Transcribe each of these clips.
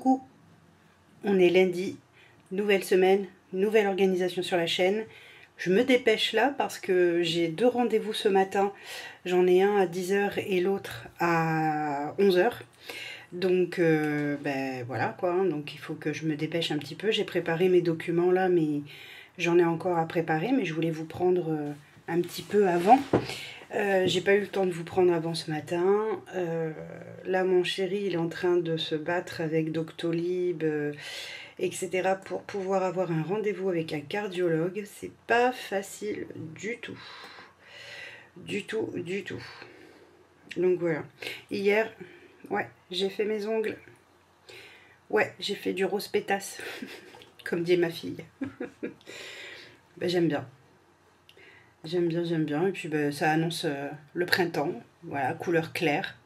Coucou, on est lundi, nouvelle semaine, nouvelle organisation sur la chaîne. Je me dépêche là parce que j'ai deux rendez-vous ce matin. J'en ai un à 10 h et l'autre à 11 h. Donc ben voilà quoi, donc il faut que je me dépêche un petit peu. J'ai préparé mes documents là, mais j'en ai encore à préparer, mais je voulais vous prendre un petit peu avant. J'ai pas eu le temps de vous prendre avant ce matin. Là mon chéri il est en train de se battre avec Doctolib, etc. pour pouvoir avoir un rendez-vous avec un cardiologue. C'est pas facile du tout. Du tout, du tout. Donc voilà. Hier, ouais, j'ai fait mes ongles. Ouais, j'ai fait du rose pétasse, comme dit ma fille. Ben, j'aime bien. J'aime bien, j'aime bien. Et puis ben, ça annonce le printemps. Voilà, couleur claire.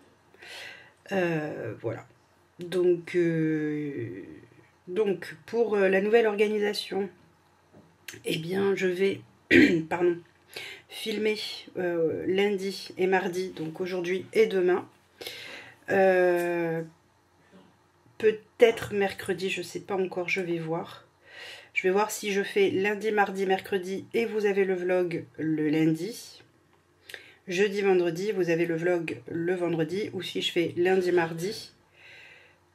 Voilà. Donc pour la nouvelle organisation, eh bien, je vais pardon, filmer lundi et mardi, donc aujourd'hui et demain. Peut-être mercredi, je sais pas encore, je vais voir. Je vais voir si je fais lundi, mardi, mercredi et vous avez le vlog le lundi. Jeudi, vendredi, vous avez le vlog le vendredi. Ou si je fais lundi, mardi,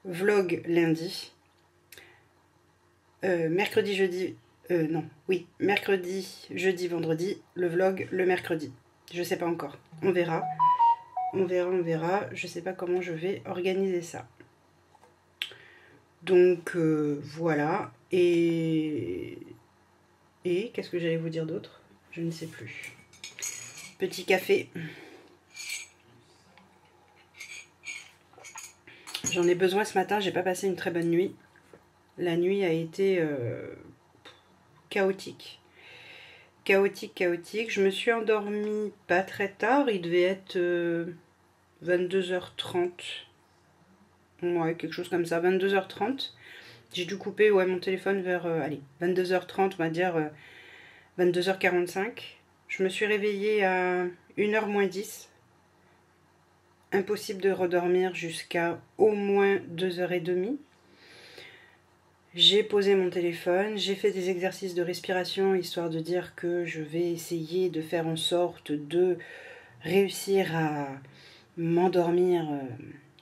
vlog lundi. Mercredi, jeudi, mercredi, jeudi, vendredi, le vlog le mercredi. Je sais pas encore, on verra. On verra. Je sais pas comment je vais organiser ça. Donc voilà. Et qu'est-ce que j'allais vous dire d'autre? Je ne sais plus. Petit café. J'en ai besoin ce matin, j'ai pas passé une très bonne nuit. La nuit a été chaotique. Chaotique. Je me suis endormie pas très tard, il devait être 22h30. Ouais, quelque chose comme ça, 22h30. J'ai dû couper mon téléphone vers 22h30, on va dire 22h45. Je me suis réveillée à 1h moins 10. Impossible de redormir jusqu'à au moins 2h30. J'ai posé mon téléphone, j'ai fait des exercices de respiration, histoire de dire que je vais essayer de faire en sorte de réussir à m'endormir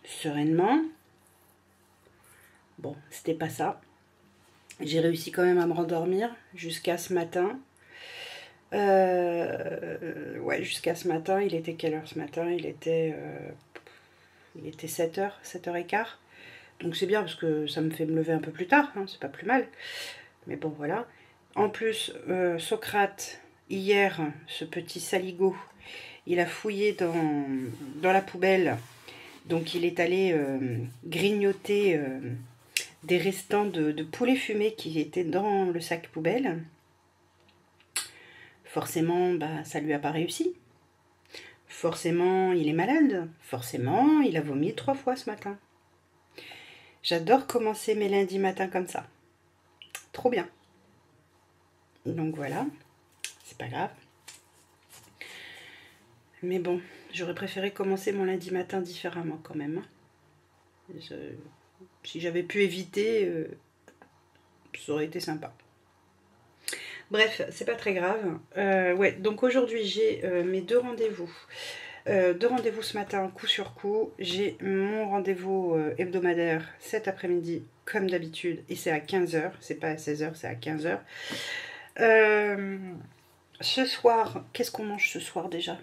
sereinement. Bon, c'était pas ça. J'ai réussi quand même à me rendormir jusqu'à ce matin. Ouais, jusqu'à ce matin. Il était quelle heure ce matin? Il était 7h, 7h15. Donc c'est bien parce que ça me fait me lever un peu plus tard, hein, c'est pas plus mal. Mais bon, voilà. En plus, Socrate, hier, ce petit saligo, il a fouillé dans la poubelle. Donc il est allé grignoter des restants de poulet fumé qui étaient dans le sac poubelle. Forcément, bah, ça lui a pas réussi. Forcément, il est malade. Forcément, il a vomi 3 fois ce matin. J'adore commencer mes lundis matins comme ça. Trop bien. Donc voilà, c'est pas grave. Mais bon, j'aurais préféré commencer mon lundi matin différemment quand même. Si j'avais pu éviter, ça aurait été sympa. Bref, c'est pas très grave. Ouais, donc aujourd'hui j'ai mes deux rendez-vous. Deux rendez-vous ce matin, coup sur coup. J'ai mon rendez-vous hebdomadaire cet après-midi, comme d'habitude, et c'est à 15 h. C'est pas à 16 h, c'est à 15 h. Ce soir, qu'est-ce qu'on mange ce soir déjà?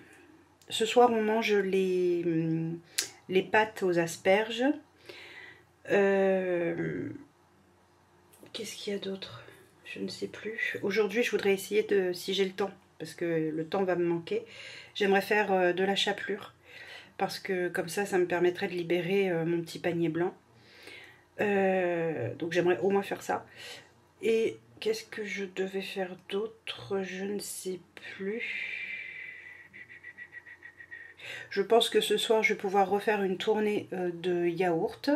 Ce soir, on mange les pâtes aux asperges. Qu'est-ce qu'il y a d'autre? Je ne sais plus. Aujourd'hui, je voudrais essayer de, si j'ai le temps, parce que le temps va me manquer, j'aimerais faire de la chapelure. Parce que comme ça me permettrait de libérer mon petit panier blanc. Donc j'aimerais au moins faire ça. Et qu'est-ce que je devais faire d'autre? Je ne sais plus. Je pense que ce soir, je vais pouvoir refaire une tournée de yaourt.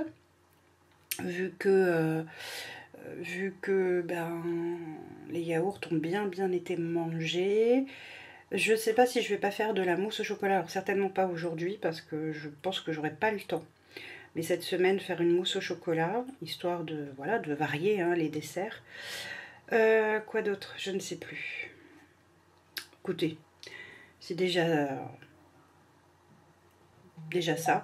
Vu que les yaourts ont bien été mangés. Je ne sais pas si je vais pas faire de la mousse au chocolat. Alors certainement pas aujourd'hui parce que je pense que j'aurai pas le temps. Mais cette semaine, faire une mousse au chocolat, histoire de, voilà, de varier hein, les desserts. Quoi d'autre? Je ne sais plus. Écoutez, c'est déjà ça.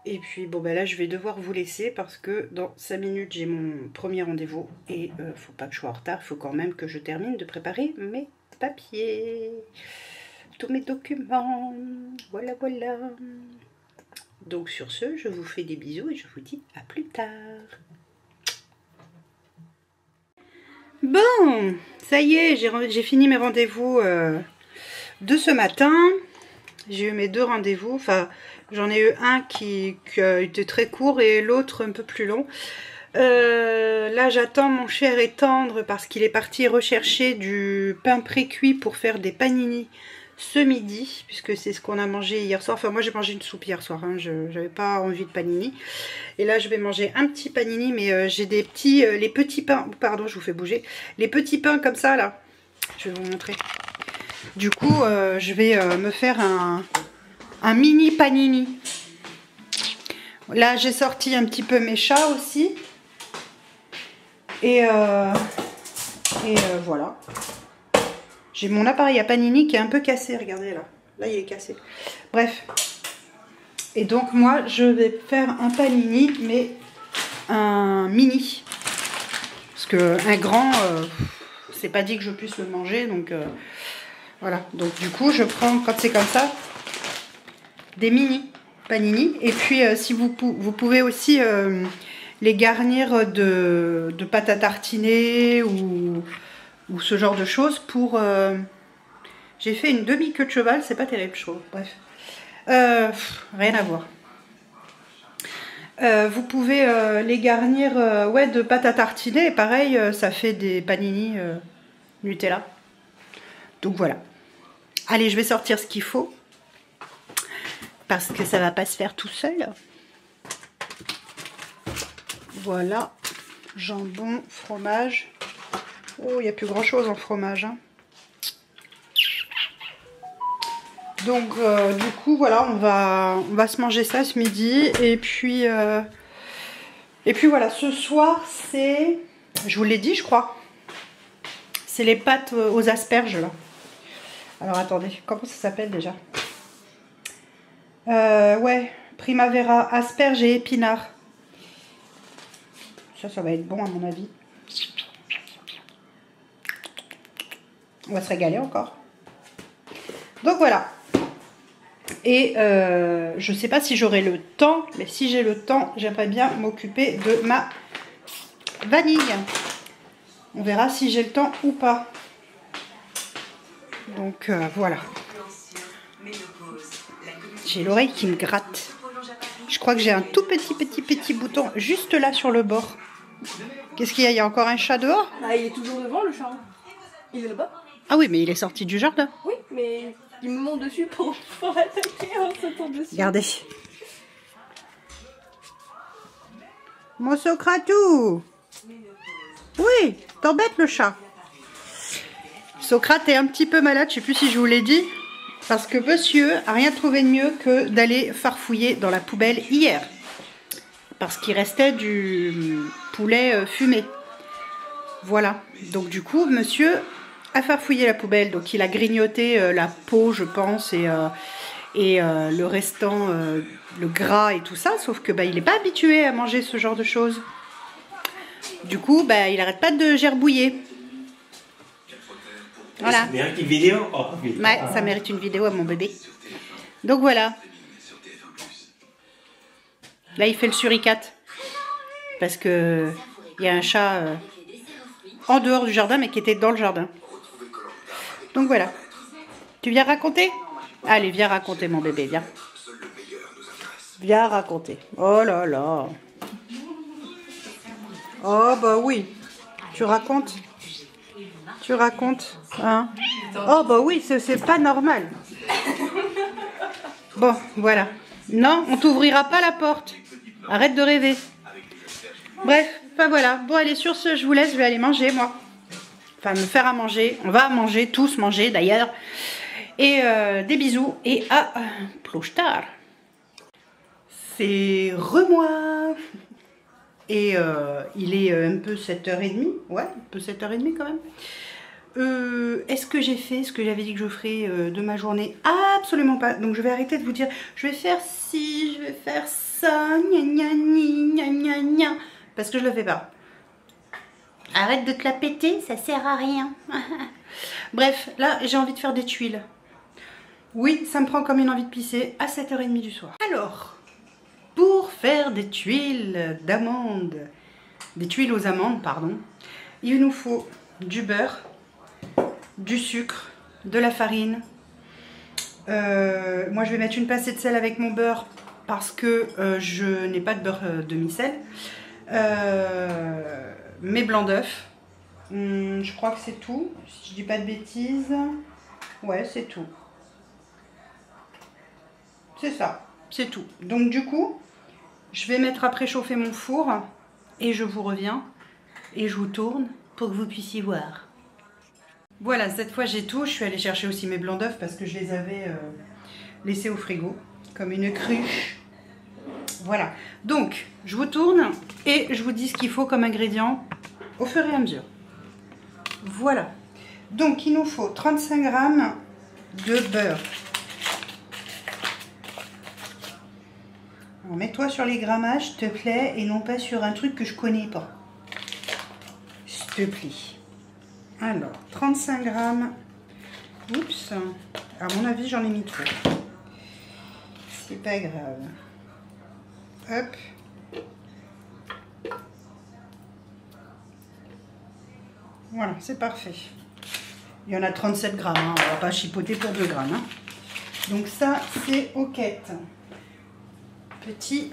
Et puis bon ben là je vais devoir vous laisser parce que dans 5 minutes j'ai mon premier rendez-vous et faut pas que je sois en retard, il faut quand même que je termine de préparer mes papiers, tous mes documents, voilà voilà. Donc sur ce, je vous fais des bisous et je vous dis à plus tard. Bon, ça y est, j'ai fini mes rendez-vous de ce matin. J'ai eu mes 2 rendez-vous, enfin j'en ai eu un qui a été très court et l'autre un peu plus long. Là j'attends mon cher et tendre parce qu'il est parti rechercher du pain pré-cuit pour faire des panini ce midi, puisque c'est ce qu'on a mangé hier soir. Enfin moi j'ai mangé une soupe hier soir, hein. Je n'avais pas envie de panini. Et là je vais manger un petit panini, mais j'ai des petits, les petits pains, pardon je vous fais bouger, les petits pains comme ça là, je vais vous montrer. Du coup je vais me faire un mini panini. Là j'ai sorti un petit peu mes chats aussi. Et voilà. J'ai mon appareil à panini qui est un peu cassé, regardez là. Là il est cassé. Bref. Et donc moi je vais faire un panini, mais un mini. Parce que un grand, c'est pas dit que je puisse le manger. Donc voilà. Donc du coup je prends, quand c'est comme ça, des mini panini. Et puis si vous pouvez aussi les garnir de pâte à tartiner ou ce genre de choses pour... j'ai fait une demi-queue de cheval, c'est pas terrible je trouve, bref. Rien à voir. Vous pouvez les garnir ouais, de pâte à tartiner et pareil ça fait des panini Nutella. Donc voilà. Allez, je vais sortir ce qu'il faut parce que ça va pas se faire tout seul. Voilà, jambon, fromage. Oh, il n'y a plus grand chose en fromage. Hein. Donc, du coup, voilà, on va se manger ça ce midi. Et puis voilà, ce soir, c'est... Je vous l'ai dit, je crois. C'est les pâtes aux asperges, là. Alors, attendez, comment ça s'appelle déjà? Ouais, Primavera, asperges et épinards. Ça va être bon à mon avis. On va se régaler encore. Donc voilà. Et je ne sais pas si j'aurai le temps, mais si j'ai le temps, j'aimerais bien m'occuper de ma vanille. On verra si j'ai le temps ou pas. Donc voilà. J'ai l'oreille qui me gratte. Je crois que j'ai un tout petit bouton juste là sur le bord. Qu'est-ce qu'il y a? Il y a encore un chat dehors? Ah, il est toujours devant le chat. Il est là-bas. Ah oui, mais il est sorti du jardin. Oui, mais il me monte dessus pour attaquer en sautant dessus. Regardez. Mon Socratou. Oui, t'embêtes le chat. Socrate est un petit peu malade, je sais plus si je vous l'ai dit. Parce que monsieur a rien trouvé de mieux que d'aller farfouiller dans la poubelle hier. Parce qu'il restait du poulet fumé. Voilà. Donc du coup, monsieur a farfouillé la poubelle. Donc il a grignoté la peau, je pense, et le restant, le gras et tout ça. Sauf que il n'est pas habitué à manger ce genre de choses. Du coup, il n'arrête pas de gerbouiller. Voilà. Ça mérite une vidéo. Oh, ouais, ça mérite une vidéo à mon bébé. Donc voilà. Là, il fait le suricate. Parce que il y a un chat en dehors du jardin, mais qui était dans le jardin. Donc voilà. Tu viens raconter? Allez, viens raconter, mon bébé, viens. Viens raconter. Oh là là. Oh bah oui. Tu racontes? Tu racontes, hein? Oh bah oui, c'est pas normal. Bon, voilà. Non, on t'ouvrira pas la porte. Arrête de rêver. Bref, enfin voilà. Bon allez, sur ce, je vous laisse, je vais aller manger moi. Enfin, me faire à manger. On va manger, tous manger d'ailleurs. Et des bisous et à plus tard. c'est re-moi. Et il est un peu 7h30. Ouais, un peu 7h30 quand même. Est-ce que j'ai fait ce que j'avais dit que je ferais de ma journée? Absolument pas. Donc je vais arrêter de vous dire, je vais faire ci, je vais faire ça, gna gna gna gna gna, parce que je le fais pas. Arrête de te la péter, ça sert à rien. Bref, là j'ai envie de faire des tuiles. Oui, ça me prend comme une envie de pisser à 7h30 du soir. Alors, pour faire des tuiles d'amandes, des tuiles aux amandes, pardon, il nous faut du beurre, du sucre, de la farine. Moi je vais mettre une pincée de sel avec mon beurre parce que je n'ai pas de beurre demi-sel. Mes blancs d'œufs. Je crois que c'est tout, si je dis pas de bêtises. Ouais, c'est tout. C'est ça, c'est tout. Donc du coup, je vais mettre à préchauffer mon four et je vous reviens et je vous tourne pour que vous puissiez voir. Voilà, cette fois j'ai tout. Je suis allée chercher aussi mes blancs d'œufs parce que je les avais laissés au frigo comme une cruche. Voilà, donc je vous tourne et je vous dis ce qu'il faut comme ingrédient au fur et à mesure. Voilà, donc il nous faut 35 g de beurre. Mets-toi sur les grammages, s'il te plaît, et non pas sur un truc que je connais pas. S'il te plaît. Alors, 35 g. Oups. À mon avis, j'en ai mis trop. C'est pas grave. Hop. Voilà, c'est parfait. Il y en a 37 grammes. Hein. On va pas chipoter pour 2 grammes. Hein. Donc ça, c'est OK. Petit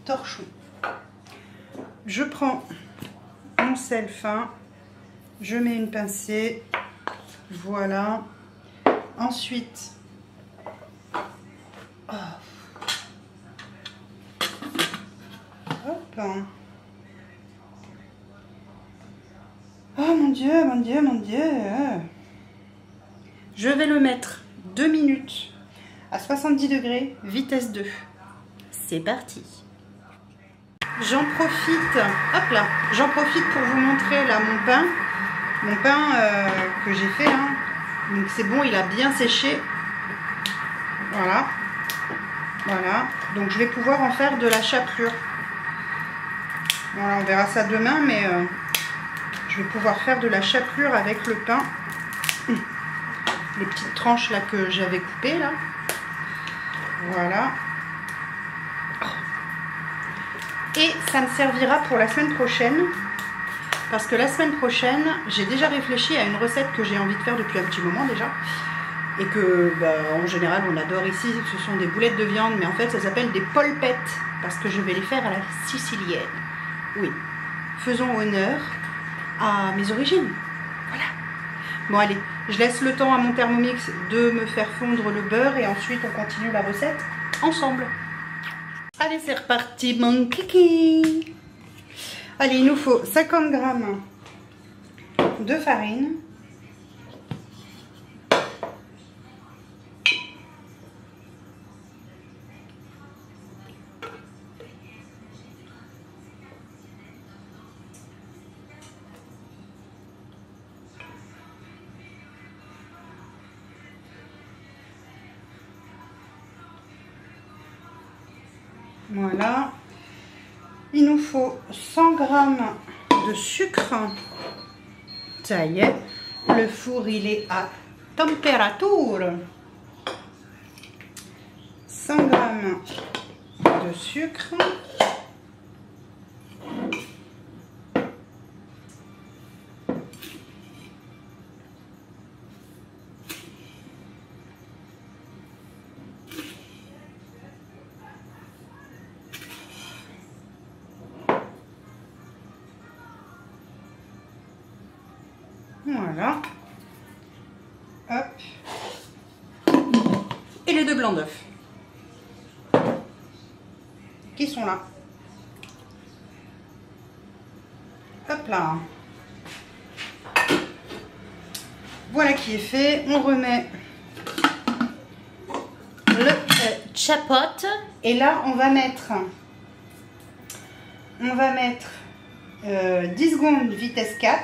torchon. Je prends mon sel fin, je mets une pincée, voilà. Ensuite, hop. Oh mon Dieu, mon Dieu, mon Dieu. Je vais le mettre 2 minutes à 70 degrés, vitesse 2. C'est parti. J'en profite, hop là, j'en profite pour vous montrer là mon pain que j'ai fait. Hein. Donc c'est bon, il a bien séché. Voilà, voilà. Donc je vais pouvoir en faire de la chapelure. Voilà, on verra ça demain, mais je vais pouvoir faire de la chapelure avec le pain. Les petites tranches là que j'avais coupées là. Voilà. Et ça me servira pour la semaine prochaine. Parce que la semaine prochaine, j'ai déjà réfléchi à une recette que j'ai envie de faire depuis un petit moment déjà. Et que, en général, on adore ici. Ce sont des boulettes de viande. Mais en fait, ça s'appelle des polpettes. Parce que je vais les faire à la sicilienne. Oui. Faisons honneur à mes origines. Voilà. Bon, allez. Je laisse le temps à mon Thermomix de me faire fondre le beurre et ensuite on continue la recette ensemble. Allez, c'est reparti mon kiki. Allez, il nous faut 50 g de farine. Voilà, il nous faut 100 g de sucre. Ça y est, le four il est à température. 100 g de sucre. Voilà. Hop. Et les 2 blancs d'œufs. Qui sont là. Hop là. Voilà qui est fait. On remet le chapote. Et là, on va mettre 10 secondes vitesse 4.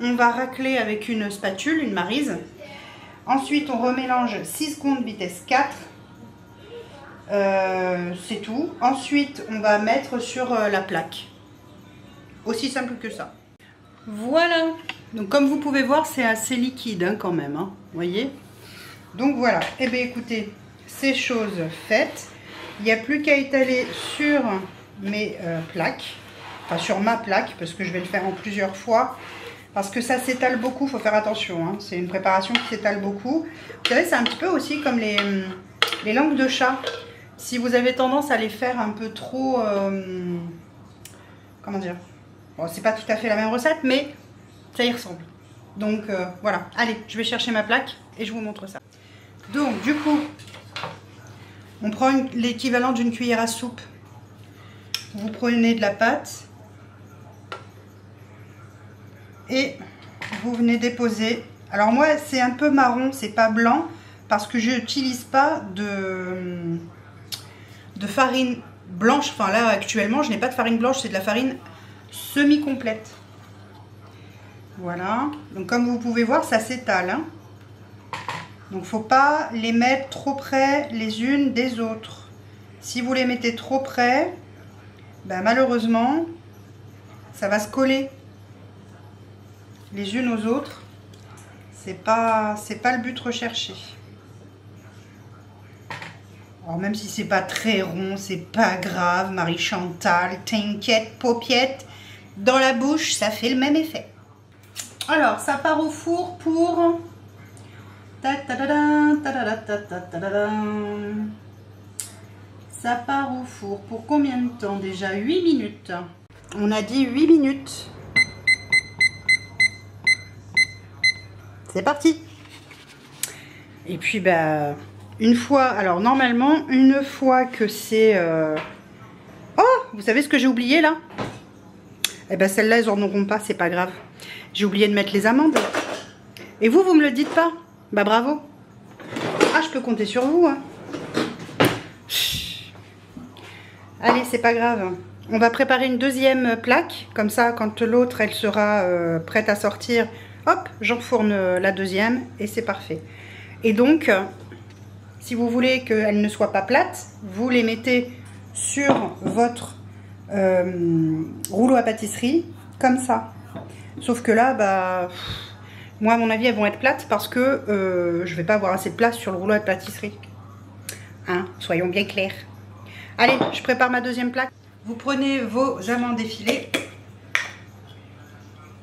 On va racler avec une spatule, une maryse. Ensuite, on remélange 6 secondes vitesse 4. C'est tout. Ensuite, on va mettre sur la plaque. Aussi simple que ça. Voilà. Donc, comme vous pouvez voir, c'est assez liquide hein, quand même. Hein, vous voyez. Donc, voilà. Eh bien, écoutez, c'est chose faite. Il n'y a plus qu'à étaler sur mes plaques. Enfin, sur ma plaque, parce que je vais le faire en plusieurs fois. Parce que ça s'étale beaucoup, il faut faire attention. Hein. C'est une préparation qui s'étale beaucoup. Vous savez, c'est un petit peu aussi comme les langues de chat. Si vous avez tendance à les faire un peu trop... comment dire? Bon, c'est pas tout à fait la même recette, mais ça y ressemble. Donc, voilà. Allez, je vais chercher ma plaque et je vous montre ça. Donc, du coup, on prend l'équivalent d'une cuillère à soupe. Vous prenez de la pâte. Et vous venez déposer. Alors moi c'est un peu marron, c'est pas blanc parce que je n'utilise pas de farine blanche. Enfin là actuellement je n'ai pas de farine blanche, c'est de la farine semi-complète. Voilà, donc comme vous pouvez voir ça s'étale. Hein. Donc faut pas les mettre trop près les unes des autres. Si vous les mettez trop près, ben malheureusement ça va se coller les unes aux autres, c'est pas le but recherché. Alors même si c'est pas très rond, c'est pas grave, Marie-Chantal, t'inquiète, paupiette, dans la bouche, ça fait le même effet. Alors, ça part au four pour... Ça part au four pour combien de temps déjà? 8 minutes. On a dit 8 minutes. C'est parti. Et puis bah une fois, alors normalement une fois que c'est oh, vous savez ce que j'ai oublié là? Eh ben celles-là elles en auront pas, c'est pas grave. J'ai oublié de mettre les amandes. Et vous me le dites pas? Bah bravo. Ah, je peux compter sur vous hein. Allez, c'est pas grave. On va préparer une deuxième plaque, comme ça quand l'autre elle sera prête à sortir. Hop, j'enfourne la deuxième et c'est parfait. Et donc, si vous voulez qu'elle ne soit pas plate, vous les mettez sur votre rouleau à pâtisserie, comme ça. Sauf que là, bah, moi à mon avis, elles vont être plates parce que je vais pas avoir assez de place sur le rouleau à pâtisserie. Hein, soyons bien clairs. Allez, je prépare ma deuxième plaque. Vous prenez vos amandes effilées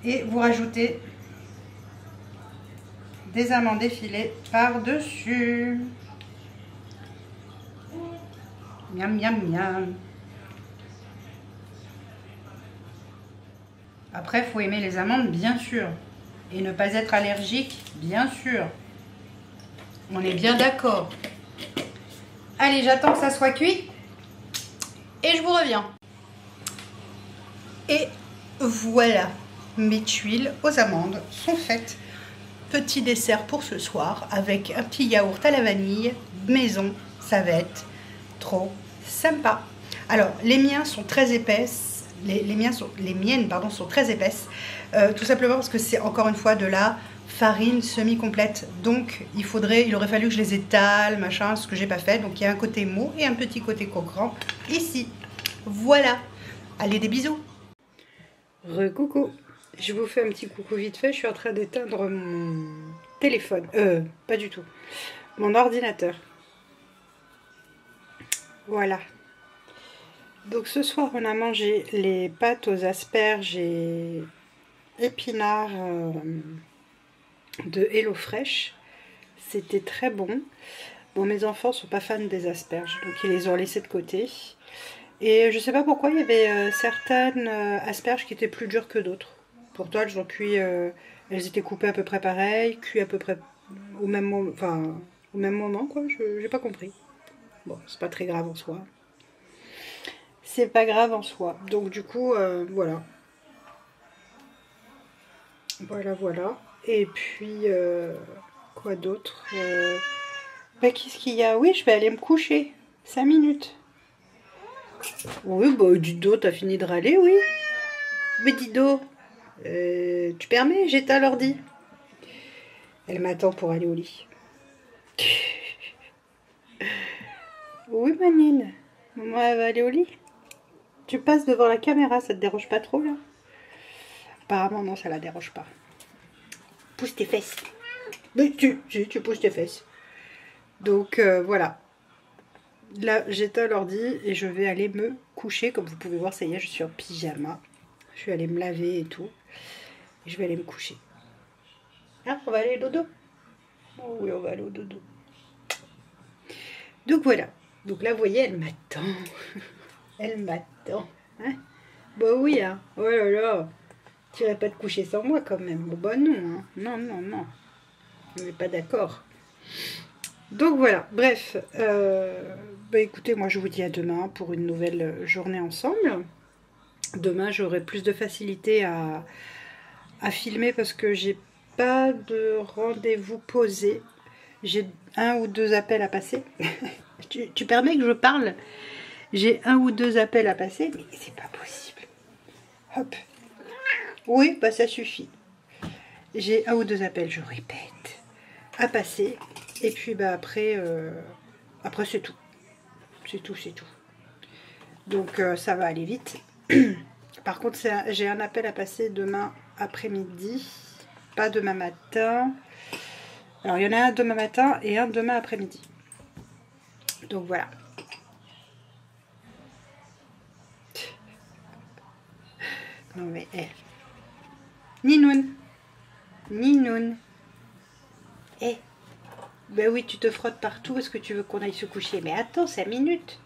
et vous rajoutez des amandes effilées par-dessus. Miam, miam, miam. Après, il faut aimer les amandes, bien sûr. Et ne pas être allergique, bien sûr. On est bien d'accord. Allez, j'attends que ça soit cuit. Et je vous reviens. Et voilà, mes tuiles aux amandes sont faites. Petit dessert pour ce soir avec un petit yaourt à la vanille, maison, ça va être trop sympa. Alors, les miens sont très épaisses, les miennes sont très épaisses, tout simplement parce que c'est encore une fois de la farine semi-complète. Donc, il aurait fallu que je les étale, machin, ce que j'ai pas fait. Donc, il y a un côté mou et un petit côté croquant ici. Voilà. Allez, des bisous. Recoucou. Je vous fais un petit coucou vite fait, je suis en train d'éteindre mon téléphone. Pas du tout. Mon ordinateur. Voilà. Donc ce soir, on a mangé les pâtes aux asperges et épinards de HelloFresh. C'était très bon. Bon, mes enfants sont pas fans des asperges, donc ils les ont laissés de côté. Et je sais pas pourquoi, il y avait certaines asperges qui étaient plus dures que d'autres. Pourtant, elles ont cuit, elles étaient coupées à peu près pareil, cuites à peu près au même moment, enfin au même moment quoi. J'ai pas compris. Bon, c'est pas très grave en soi. C'est pas grave en soi. Donc du coup, voilà. Voilà. Et puis quoi d'autre? Bah, qu'est-ce qu'il y a? Oui, je vais aller me coucher. 5 minutes. Oui, bah Dido, t'as fini de râler, oui. Mais Dido, tu permets, j'éteins l'ordi. Elle m'attend pour aller au lit. Oui, Manine. Maman, elle va aller au lit. Tu passes devant la caméra, ça te dérange pas trop, là? Apparemment, non, ça la dérange pas. Pousse tes fesses. Mais tu pousses tes fesses. Donc, voilà. Là, j'éteins l'ordi et je vais aller me coucher. Comme vous pouvez voir, ça y est, je suis en pyjama. Je vais aller me laver et tout. Et je vais aller me coucher. Ah, on va aller au dodo? Oh oui, on va aller au dodo. Donc voilà. Donc là, vous voyez, elle m'attend. Elle m'attend. Hein? Bah oui, hein. Oh là là. Tu irais pas te coucher sans moi quand même. Bon, bah non, hein. Non, non, non. On n'est pas d'accord. Donc voilà. Bref. Bah écoutez, moi je vous dis à demain pour une nouvelle journée ensemble. Demain, j'aurai plus de facilité à filmer parce que j'ai pas de rendez-vous posé. J'ai 1 ou 2 appels à passer. tu permets que je parle? J'ai 1 ou 2 appels à passer, mais c'est pas possible. Hop. Oui, bah ça suffit. J'ai 1 ou 2 appels, je répète, à passer. Et puis bah après c'est tout. C'est tout, c'est tout. Donc ça va aller vite. Par contre, j'ai un appel à passer demain après-midi. Pas demain matin. Alors, il y en a un demain matin et un demain après-midi. Donc, voilà. Non, mais, Ninoun. Ninoun. Ben oui, tu te frottes partout. Est-ce que tu veux qu'on aille se coucher? Mais attends 5 minutes.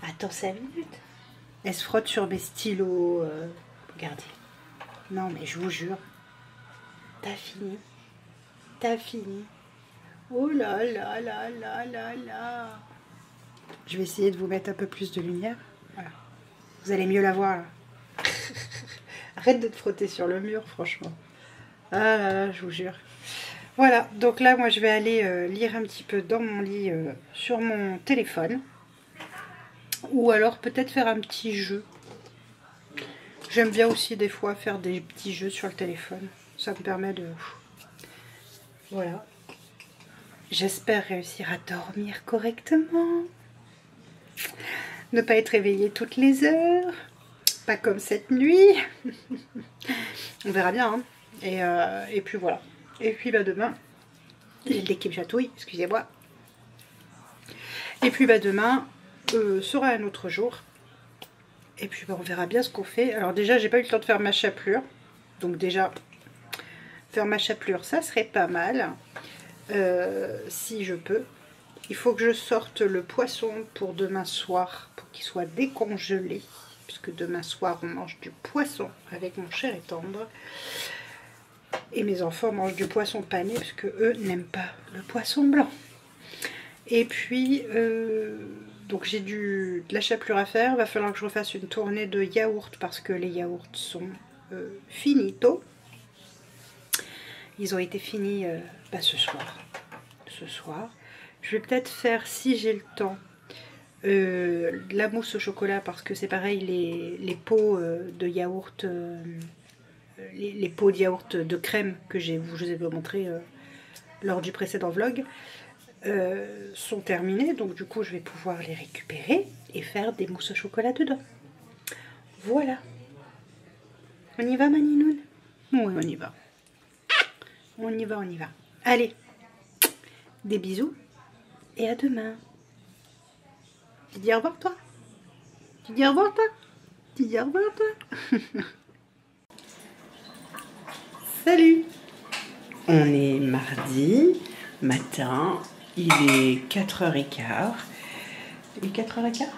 Attends 5 minutes. Elle se frotte sur mes stylos. Regardez. Non, mais je vous jure. T'as fini. T'as fini. Oh là là là là là là. Je vais essayer de vous mettre un peu plus de lumière. Voilà. Vous allez mieux la voir là. Arrête de te frotter sur le mur, franchement. Ah là là, je vous jure. Voilà, donc là, moi, je vais aller lire un petit peu dans mon lit sur mon téléphone. Ou alors peut-être faire un petit jeu. J'aime bien aussi des fois faire des petits jeux sur le téléphone. Ça me permet de... Voilà. J'espère réussir à dormir correctement. Ne pas être réveillée toutes les heures. Pas comme cette nuit. On verra bien. Hein. Et puis voilà. Et puis bah demain, j'ai le lait qui me chatouille, excusez-moi. Et puis bah demain sera un autre jour. Et puis bah, on verra bien ce qu'on fait. Alors déjà, j'ai pas eu le temps de faire ma chapelure. Donc déjà, faire ma chapelure, ça serait pas mal. Si je peux. Il faut que je sorte le poisson pour demain soir, pour qu'il soit décongelé. Puisque demain soir, on mange du poisson avec mon cher et tendre. Et mes enfants mangent du poisson pané, parce que eux n'aiment pas le poisson blanc. Et puis, donc j'ai de la chapelure à faire. Il va falloir que je refasse une tournée de yaourts, parce que les yaourts sont finito. Ils ont été finis ce soir. Ce soir. Je vais peut-être faire, si j'ai le temps, la mousse au chocolat, parce que c'est pareil, les pots de yaourt, les pots de yaourt de crème que je vous ai montré lors du précédent vlog, sont terminés. Donc du coup, je vais pouvoir les récupérer et faire des mousses au chocolat dedans. Voilà. On y va, Maninoun? Oui, on y va. On y va, on y va. Allez, des bisous et à demain. Tu dis au revoir, toi? Tu dis au revoir, toi? Tu dis au revoir, toi? Salut! On est mardi matin, il est 4h15. Il est 4h15?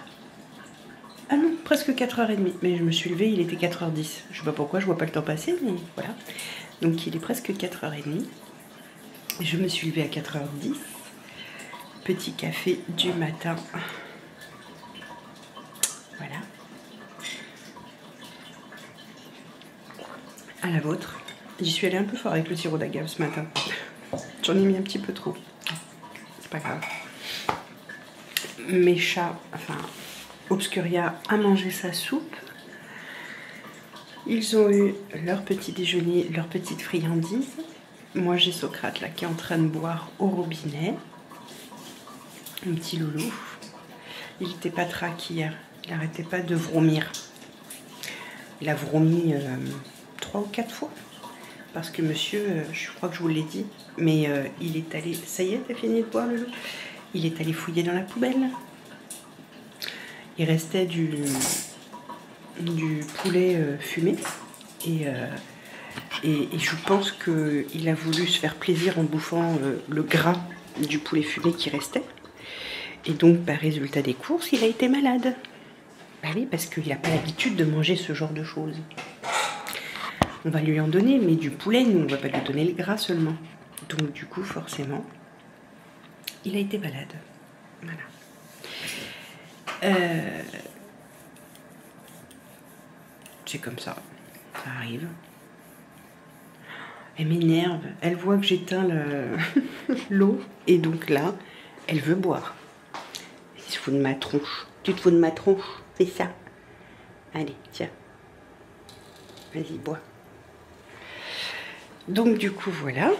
Ah non, presque 4h30, mais je me suis levée, il était 4h10. Je sais pas pourquoi, je vois pas le temps passer, mais voilà. Donc il est presque 4h30. Je me suis levée à 4h10. Petit café du matin. Voilà. À la vôtre. J'y suis allée un peu fort avec le sirop d'agave ce matin. J'en ai mis un petit peu trop. C'est pas grave. mes chats, enfin Obscuria, a mangé sa soupe. Ils ont eu leur petit déjeuner, leur petite friandise. Moi j'ai Socrate là qui est en train de boire au robinet. Un petit loulou. Il n'était pas traque hier, il n'arrêtait pas de vromir. Il a vromi 3 ou 4 fois. Parce que monsieur, je crois que je vous l'ai dit, mais il est allé... Ça y est, t'as fini de boire le loup? Il est allé fouiller dans la poubelle. Il restait du poulet fumé. Et je pense qu'il a voulu se faire plaisir en bouffant le gras du poulet fumé qui restait. Et donc, bah, résultat des courses, il a été malade. Bah oui, parce qu'il n'a pas l'habitude de manger ce genre de choses. On va lui en donner, mais du poulet, nous, on ne va pas lui donner le gras seulement. Donc, du coup, forcément, il a été malade. Voilà. C'est comme ça. Ça arrive. Elle m'énerve. Elle voit que j'éteins l'eau. Et donc là, elle veut boire. Elle se fout de ma tronche. Tu te fous de ma tronche, c'est ça. Allez, tiens. Vas-y, bois. Donc du coup, voilà.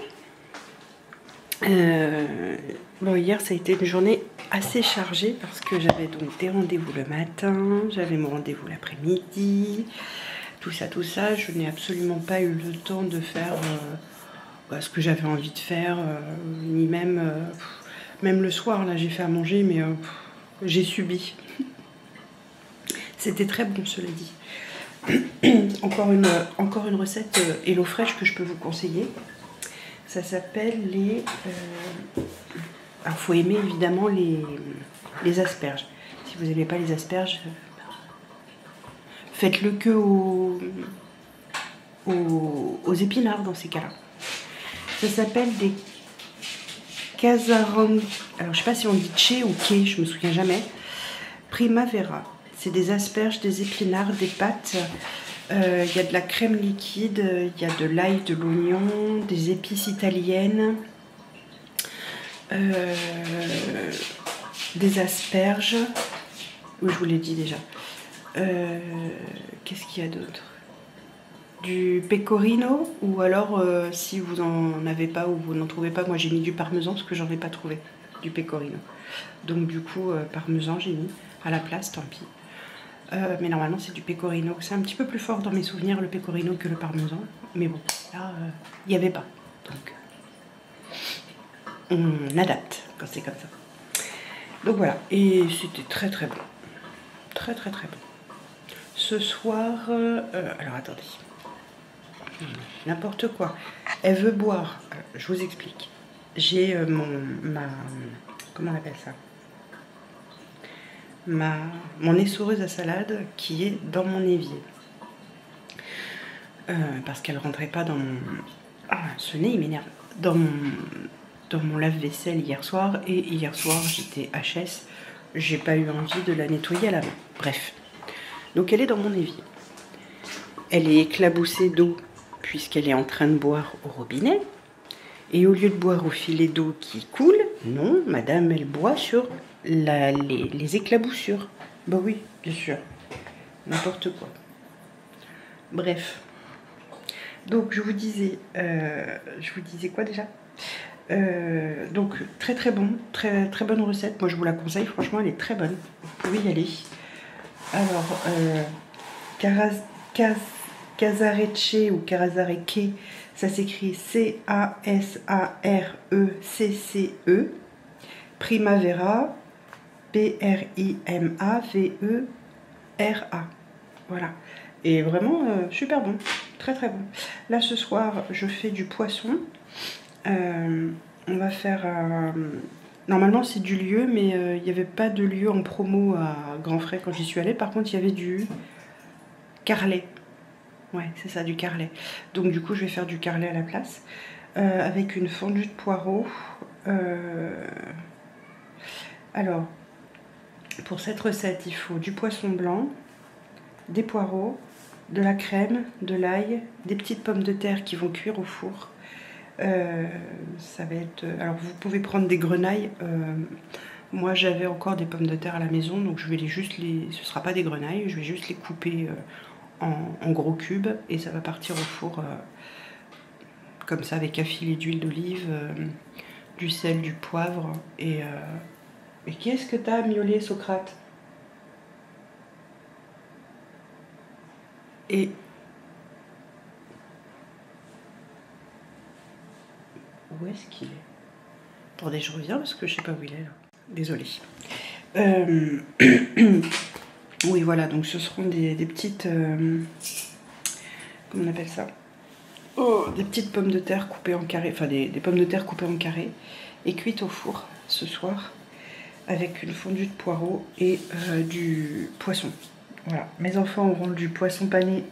Bon, hier, ça a été une journée assez chargée parce que j'avais donc des rendez-vous le matin, j'avais mon rendez-vous l'après-midi, tout ça. Je n'ai absolument pas eu le temps de faire ce que j'avais envie de faire, ni même le soir, là, j'ai fait à manger, mais j'ai subi. C'était très bon, cela dit. encore une recette HelloFresh que je peux vous conseiller. Ça s'appelle les... alors, il faut aimer évidemment les asperges. Si vous n'aimez pas les asperges, faites-le que aux épinards dans ces cas-là. Ça s'appelle des casarong... Alors, je ne sais pas si on dit che ou ke, je me souviens jamais. Primavera. C'est des asperges, des épinards, des pâtes. Il y a de la crème liquide, il y a de l'ail, de l'oignon, des épices italiennes, des asperges. Oui, je vous l'ai dit déjà. Qu'est-ce qu'il y a d'autre? Du pecorino, ou alors si vous n'en avez pas ou vous n'en trouvez pas, moi j'ai mis du parmesan parce que j'en ai pas trouvé du pecorino. Donc du coup, parmesan j'ai mis à la place, tant pis. Mais normalement c'est du pecorino. C'est un petit peu plus fort dans mes souvenirs le pecorino que le parmesan. Mais bon, là, il n'y avait pas. Donc, on adapte quand c'est comme ça. Donc voilà, et c'était très très bon. Très très très bon. Ce soir, alors attendez. N'importe quoi. Elle veut boire. Je vous explique. J'ai comment on appelle ça? Mon essoreuse à salade qui est dans mon évier. Parce qu'elle rentrait pas dans mon... Ah, ce nez, il m'énerve. Dans mon lave-vaisselle hier soir. Et hier soir, j'étais HS. J'ai pas eu envie de la nettoyer à la main. Bref. Donc elle est dans mon évier. Elle est éclaboussée d'eau puisqu'elle est en train de boire au robinet. Et au lieu de boire au filet d'eau qui coule, non, madame, elle boit sur les éclaboussures. Bah oui, bien sûr. N'importe quoi. Bref. Donc, je vous disais quoi déjà? Donc, très très bon. Très très bonne recette. Moi, je vous la conseille. Franchement, elle est très bonne. Vous pouvez y aller. Alors, Casarecce ou Casarecce, ça s'écrit C-A-S-A-R-E-C-C-E. Primavera, P-R-I-M-A-V-E-R-A. Voilà. Et vraiment super bon. Très très bon. Là, ce soir, je fais du poisson. On va faire... Normalement, c'est du lieu, mais il n'y avait pas de lieu en promo à Grand Frais quand j'y suis allée. Par contre, il y avait du carlet. Ouais, c'est ça, du carlet. Donc du coup, je vais faire du carlet à la place. Avec une fondue de poireaux. Alors, pour cette recette, il faut du poisson blanc, des poireaux, de la crème, de l'ail, des petites pommes de terre qui vont cuire au four. Ça va être... Alors, vous pouvez prendre des grenailles. Moi j'avais encore des pommes de terre à la maison, donc je vais ce sera pas des grenailles, je vais juste les couper en gros cubes et ça va partir au four comme ça avec un filet d'huile d'olive, du sel, du poivre et qu'est-ce que t'as miaulé, Socrate? Et où est-ce qu'il est? Attendez, je reviens parce que je sais pas où il est là. Désolée. Oui, voilà, donc ce seront des petites... comment on appelle ça? Oh, des petites pommes de terre coupées en carré, enfin des pommes de terre coupées en carré et cuites au four ce soir avec une fondue de poireaux et du poisson. Voilà, mes enfants auront du poisson pané.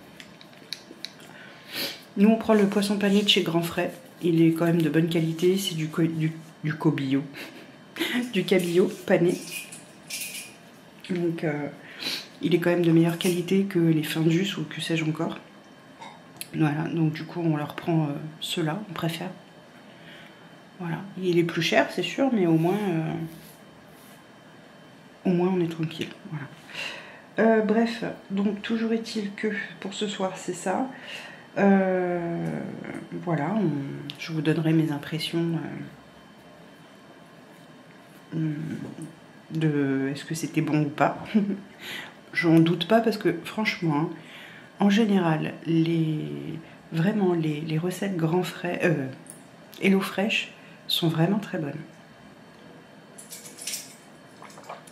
Nous on prend le poisson pané de chez Grand Frais, il est quand même de bonne qualité, c'est du cobillo, du cabillaud pané. Donc il est quand même de meilleure qualité que les Findus ou que sais-je encore. Voilà, donc du coup on leur prend ceux-là, on préfère. Voilà, il est plus cher c'est sûr, mais au moins on est tranquille. Voilà. Bref, donc toujours est-il que pour ce soir c'est ça. Voilà, je vous donnerai mes impressions de est-ce que c'était bon ou pas. J'en doute pas parce que franchement, hein, en général, vraiment les recettes Grand Frais, HelloFresh sont vraiment très bonnes.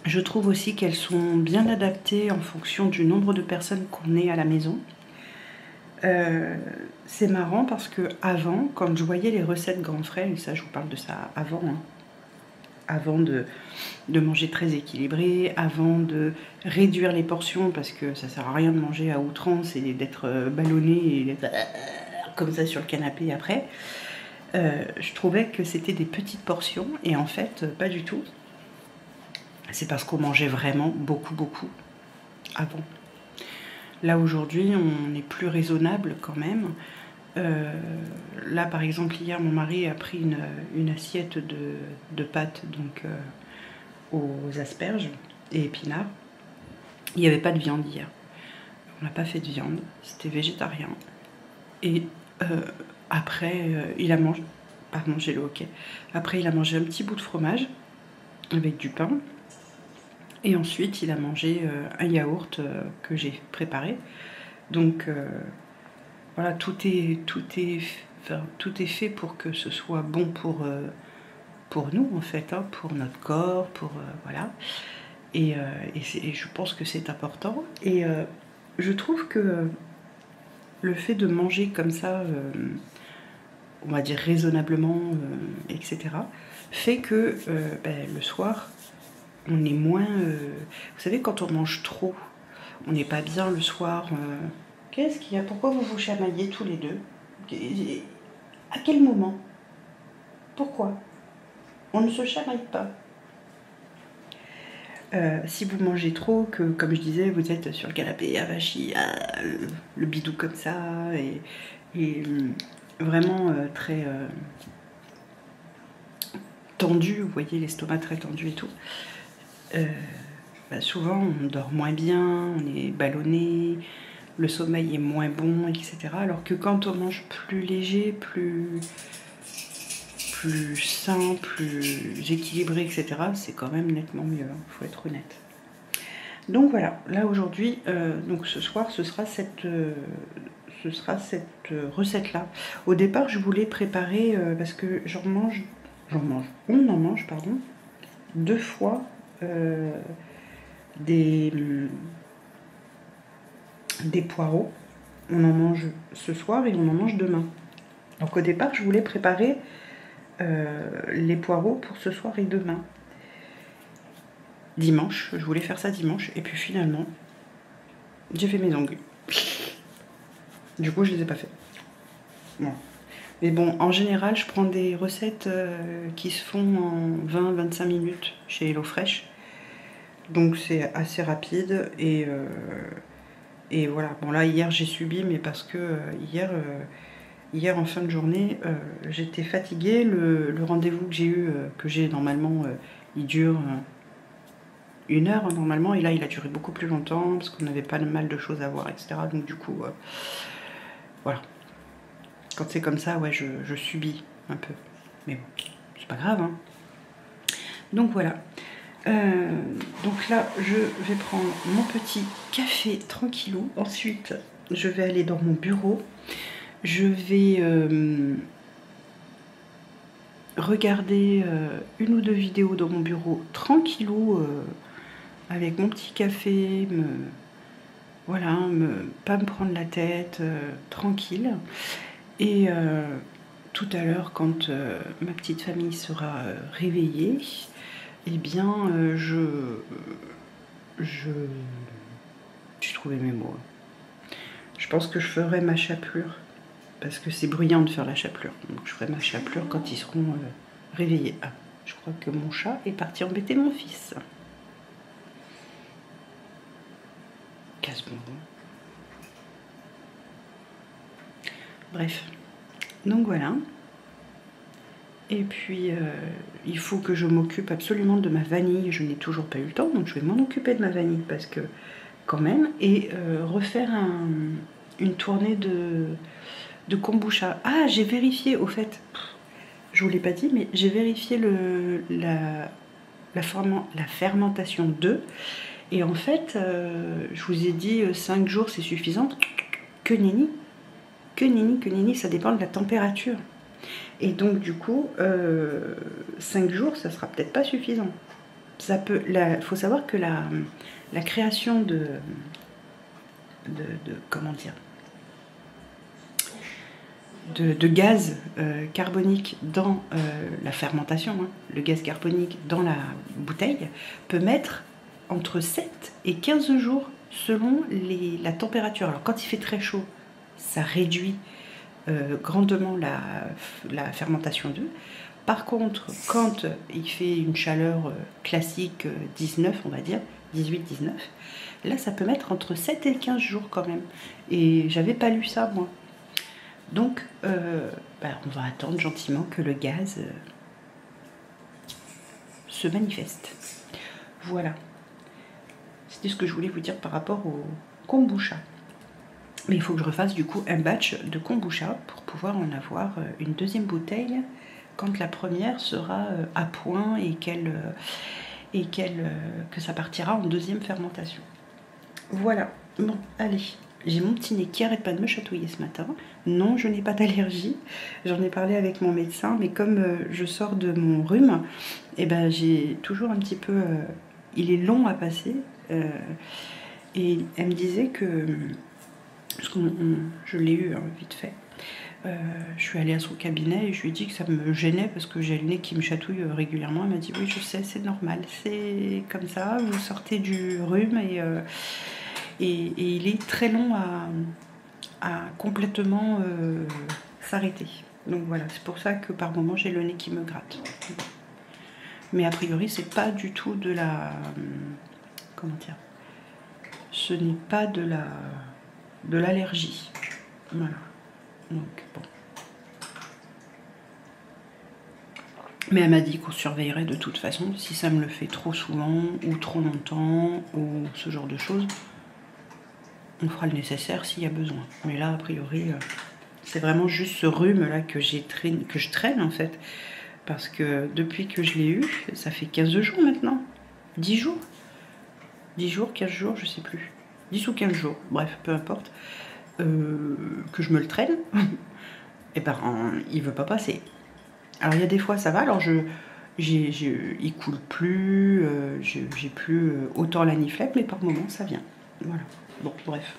Je trouve aussi qu'elles sont bien adaptées en fonction du nombre de personnes qu'on est à la maison. C'est marrant parce que avant, quand je voyais les recettes Grand Frais, et ça je vous parle de ça avant, hein, avant de manger très équilibré, avant de réduire les portions parce que ça sert à rien de manger à outrance et d'être ballonné et d'être comme ça sur le canapé après. Je trouvais que c'était des petites portions et en fait pas du tout. C'est parce qu'on mangeait vraiment beaucoup avant. Là aujourd'hui on est plus raisonnable quand même. Là par exemple hier mon mari a pris une assiette de pâtes donc aux asperges et épinards. Il n'y avait pas de viande hier. On n'a pas fait de viande, c'était végétarien. Et après il a mangé, pardon j'ai le hoquet. Après il a mangé un petit bout de fromage avec du pain. Et ensuite il a mangé un yaourt que j'ai préparé. Donc voilà, tout est fait pour que ce soit bon pour nous en fait, hein, pour notre corps, pour voilà. Et je pense que c'est important. Et je trouve que le fait de manger comme ça, on va dire raisonnablement, etc., fait que le soir, on est moins... vous savez, quand on mange trop, on n'est pas bien le soir. Qu'est-ce qu'il y a? Pourquoi vous vous chamaillez tous les deux? À quel moment? Pourquoi? On ne se chamaille pas. Si vous mangez trop, que comme je disais, vous êtes sur le canapé, avachi, le bidou comme ça, et vraiment très tendu, vous voyez l'estomac très tendu et tout, souvent on dort moins bien, on est ballonné, le sommeil est moins bon, etc. Alors que quand on mange plus léger, plus sain, plus équilibré, etc., c'est quand même nettement mieux, hein, faut être honnête. Donc voilà, là aujourd'hui, donc ce soir, ce sera cette recette-là. Au départ, je voulais préparer, parce que on en mange, pardon, 2 fois des poireaux. On en mange ce soir et on en mange demain. Donc au départ, je voulais préparer les poireaux pour ce soir et demain. Dimanche, je voulais faire ça dimanche. Et puis finalement, j'ai fait mes ongles. Du coup, je les ai pas fait. Bon. Mais bon, en général, je prends des recettes qui se font en 20-25 minutes chez HelloFresh. Donc c'est assez rapide et voilà. Bon là, hier, j'ai subi, mais parce que hier en fin de journée, j'étais fatiguée. Le rendez-vous que j'ai eu, que j'ai normalement, il dure 1 heure normalement, et là il a duré beaucoup plus longtemps parce qu'on n'avait pas mal de choses à voir, etc. Donc du coup, voilà. Quand c'est comme ça, ouais, je subis un peu. Mais bon, c'est pas grave, hein. Donc voilà. Donc là, je vais prendre mon petit café tranquillou. Ensuite, je vais aller dans mon bureau. Je vais regarder 1 ou 2 vidéos dans mon bureau tranquillou, avec mon petit café, voilà, pas me prendre la tête, tranquille. Et tout à l'heure, quand ma petite famille sera réveillée, eh bien, j'ai trouvé mes mots. Je pense que je ferai ma chapelure, parce que c'est bruyant de faire la chapelure. Donc je ferai ma chapelure quand ils seront réveillés. Ah, je crois que mon chat est parti embêter mon fils. Casse-moi. Bref, donc voilà. Et puis, il faut que je m'occupe absolument de ma vanille. Je n'ai toujours pas eu le temps, donc je vais m'en occuper de ma vanille, parce que, quand même, et refaire une tournée de kombucha. Ah, j'ai vérifié, au fait, je vous l'ai pas dit, mais j'ai vérifié la fermentation 2. Et en fait, je vous ai dit 5 jours, c'est suffisant. Que nenni. Que nenni, que nenni, ça dépend de la température. Et donc du coup, 5 jours, ça sera peut-être pas suffisant. Ça peut. Faut savoir que la création de comment dire, de gaz carbonique dans la fermentation, hein, le gaz carbonique dans la bouteille peut mettre entre 7 et 15 jours selon la température. Alors quand il fait très chaud, ça réduit grandement la fermentation d'œufs. Par contre, quand il fait une chaleur classique 19, on va dire, 18-19, là ça peut mettre entre 7 et 15 jours quand même. Et j'avais pas lu ça moi. Donc on va attendre gentiment que le gaz se manifeste. Voilà. C'était ce que je voulais vous dire par rapport au kombucha. Mais il faut que je refasse du coup un batch de kombucha pour pouvoir en avoir une deuxième bouteille quand la première sera à point et que ça partira en deuxième fermentation. Voilà. Bon, allez. J'ai mon petit nez qui arrête pas de me chatouiller ce matin. Non, je n'ai pas d'allergie. J'en ai parlé avec mon médecin, mais comme je sors de mon rhume, eh ben, j'ai toujours un petit peu... il est long à passer. Et elle me disait que... Parce que je l'ai eu vite fait. Je suis allée à son cabinet et je lui ai dit que ça me gênait parce que j'ai le nez qui me chatouille régulièrement. Elle m'a dit oui, je sais, c'est normal, c'est comme ça, vous sortez du rhume et il est très long à complètement s'arrêter. Donc voilà, c'est pour ça que par moment j'ai le nez qui me gratte. Mais a priori, c'est pas du tout de la... comment dire, ce n'est pas de l'allergie. Voilà. Donc bon. Mais elle m'a dit qu'on surveillerait de toute façon si ça me le fait trop souvent ou trop longtemps ou ce genre de choses. On fera le nécessaire s'il y a besoin. Mais là, a priori, c'est vraiment juste ce rhume là que je traîne en fait. Parce que depuis que je l'ai eu, ça fait 15 jours maintenant. 10 jours 10 jours, 15 jours, je sais plus. 10 ou 15 jours, bref, peu importe. Que je me le traîne. Et ben, il veut pas passer. Alors il y a des fois ça va, alors il coule plus, j'ai plus autant la niflette, mais par moment ça vient. Voilà. Bon, bref.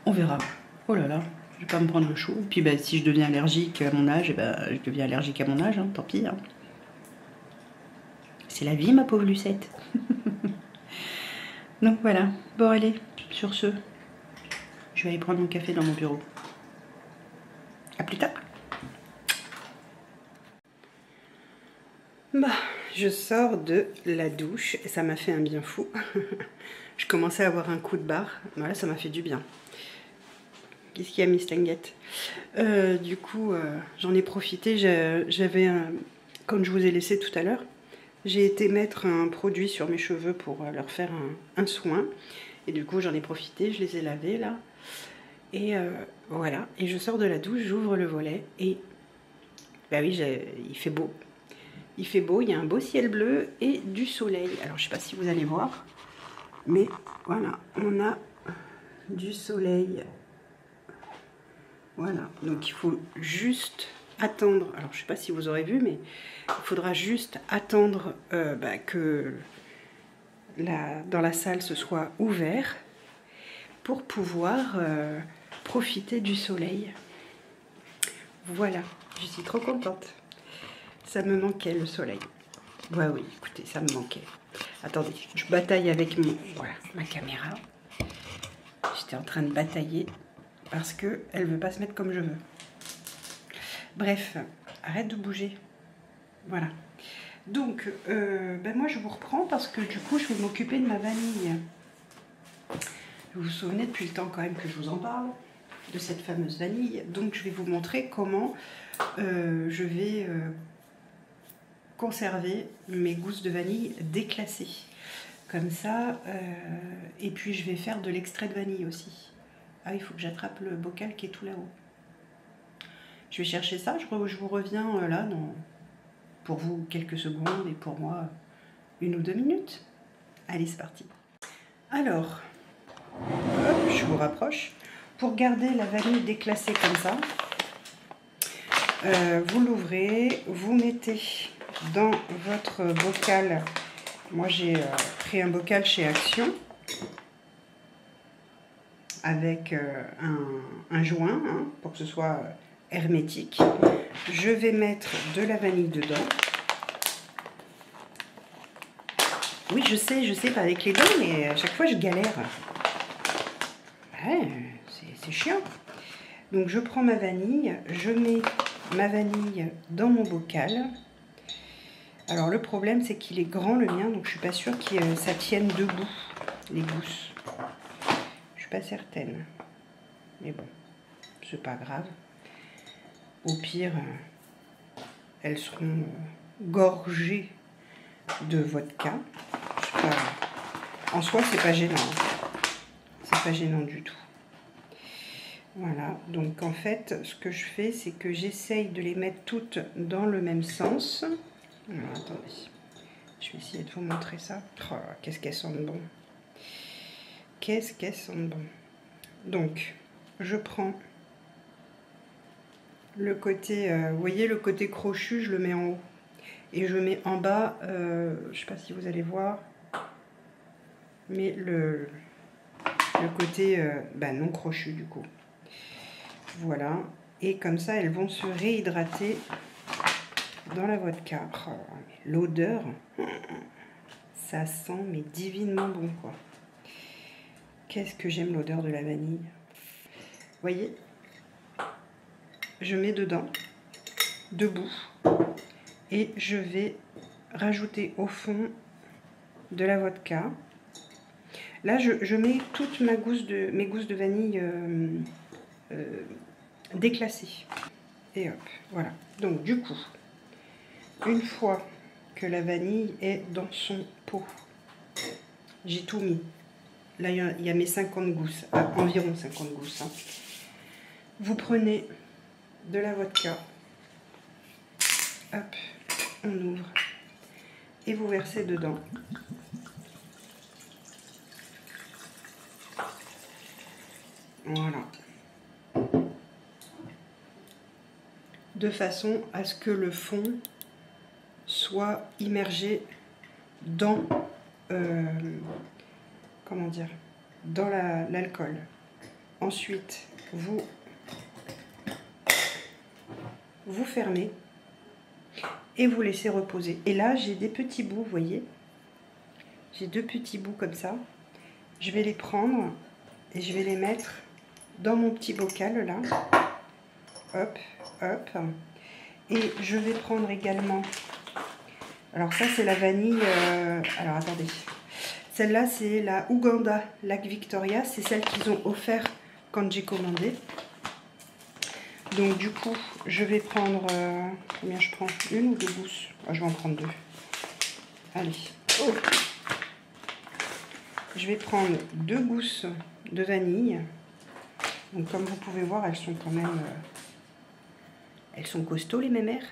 On verra. Oh là là, je vais pas me prendre le chaud. Et puis ben, si je deviens allergique à mon âge, et ben, je deviens allergique à mon âge, hein, tant pis. Hein. C'est la vie, ma pauvre Lucette. Donc voilà. Bon allez, sur ce, je vais aller prendre mon café dans mon bureau. À plus tard. Bah, je sors de la douche et ça m'a fait un bien fou. Je commençais à avoir un coup de barre. Voilà, ça m'a fait du bien. Qu'est-ce qu'il y a, Miss Tanguette? Du coup, j'en ai profité. J'avais, comme je vous ai laissé tout à l'heure, J'ai été mettre un produit sur mes cheveux pour leur faire un soin. Et du coup, j'en ai profité, je les ai lavés là. Et voilà. Et je sors de la douche, j'ouvre le volet et... Bah oui, il fait beau. Il fait beau, il y a un beau ciel bleu et du soleil. Alors, je sais pas si vous allez voir. Mais voilà, on a du soleil. Voilà. Donc, il faut juste attendre. Alors, je sais pas si vous aurez vu, mais il faudra juste attendre que dans la salle ce soit ouvert pour pouvoir profiter du soleil. Voilà, je suis trop contente. Ça me manquait le soleil. Ouais, oui, écoutez, ça me manquait. Attendez, je bataille avec ma caméra. J'étais en train de batailler parce qu'elle ne veut pas se mettre comme je veux. Bref, arrête de bouger. Voilà. Donc, moi je vous reprends parce que du coup je vais m'occuper de ma vanille. Vous vous souvenez depuis le temps quand même que je vous en parle de cette fameuse vanille. Donc je vais vous montrer comment je vais conserver mes gousses de vanille déclassées. Comme ça, et puis je vais faire de l'extrait de vanille aussi. Ah, il faut que j'attrape le bocal qui est tout là-haut. Je vais chercher ça, je vous reviens là pour vous quelques secondes et pour moi 1 ou 2 minutes. Allez, c'est parti. Alors, hop, je vous rapproche. Pour garder la vanille déclassée comme ça, vous l'ouvrez, vous mettez dans votre bocal. Moi j'ai pris un bocal chez Action avec un joint pour que ce soit hermétique. Je vais mettre de la vanille dedans. Oui, je sais, pas avec les dents, mais à chaque fois je galère. Ouais, c'est chiant. Donc je prends ma vanille, je mets ma vanille dans mon bocal. Alors le problème c'est qu'il est grand le mien, donc je suis pas sûre que ça tienne debout, les gousses. Je suis pas certaine. Mais bon, c'est pas grave. Au pire, elles seront gorgées de vodka. En soi, c'est pas gênant. C'est pas gênant du tout. Voilà, donc en fait, ce que je fais, c'est que j'essaye de les mettre toutes dans le même sens. Alors, attendez, je vais essayer de vous montrer ça. Oh, qu'est-ce qu'elles sentent bon. Qu'est-ce qu'elles sentent bon. Donc, je prends le côté, vous voyez le côté crochu, je le mets en haut. Et je mets en bas, je sais pas si vous allez voir, mais le côté non crochu du coup. Voilà, et comme ça elles vont se réhydrater dans la vodka. Oh, l'odeur, ça sent mais divinement bon quoi. Qu'est-ce que j'aime l'odeur de la vanille. Vous voyez, je mets dedans, debout, et je vais rajouter au fond de la vodka. Là, je mets toute mes gousses de vanille déclassées. Et hop, voilà. Donc, du coup, une fois que la vanille est dans son pot, j'ai tout mis. Là, il y a mes 50 gousses, environ 50 gousses. Hein. Vous prenez de la vodka. Hop, on ouvre. Et vous versez dedans. Voilà. De façon à ce que le fond soit immergé dans, comment dire, dans l'alcool. Ensuite, vous fermez et vous laissez reposer. Et là, j'ai des petits bouts, vous voyez. J'ai 2 petits bouts comme ça. Je vais les prendre et je vais les mettre dans mon petit bocal là. Hop, hop. Et je vais prendre également... Alors ça, c'est la vanille... alors attendez. Celle-là, c'est la Ouganda Lac Victoria. C'est celle qu'ils ont offert quand j'ai commandé. Donc du coup, je vais prendre... combien je prends? 1 ou 2 gousses? Je vais en prendre 2. Allez. Oh. Je vais prendre 2 gousses de vanille. Donc comme vous pouvez voir, elles sont quand même... elles sont costauds les mémères.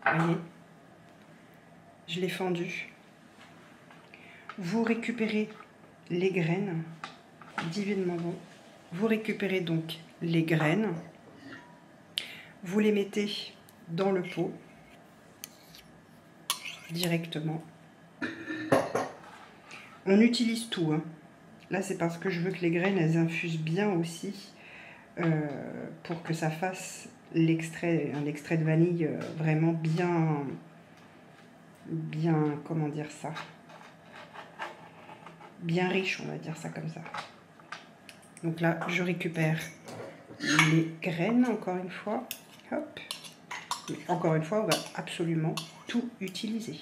Voyez, je l'ai fendu. Vous récupérez les graines, divinement bon. Vous récupérez donc les graines, vous les mettez dans le pot directement. On utilise tout, hein. Là c'est parce que je veux que les graines elles infusent bien aussi pour que ça fasse un extrait de vanille vraiment bien, comment dire ça, bien riche, on va dire ça comme ça. Donc là je récupère les graines encore une fois, hop. Mais encore une fois on va absolument tout utiliser.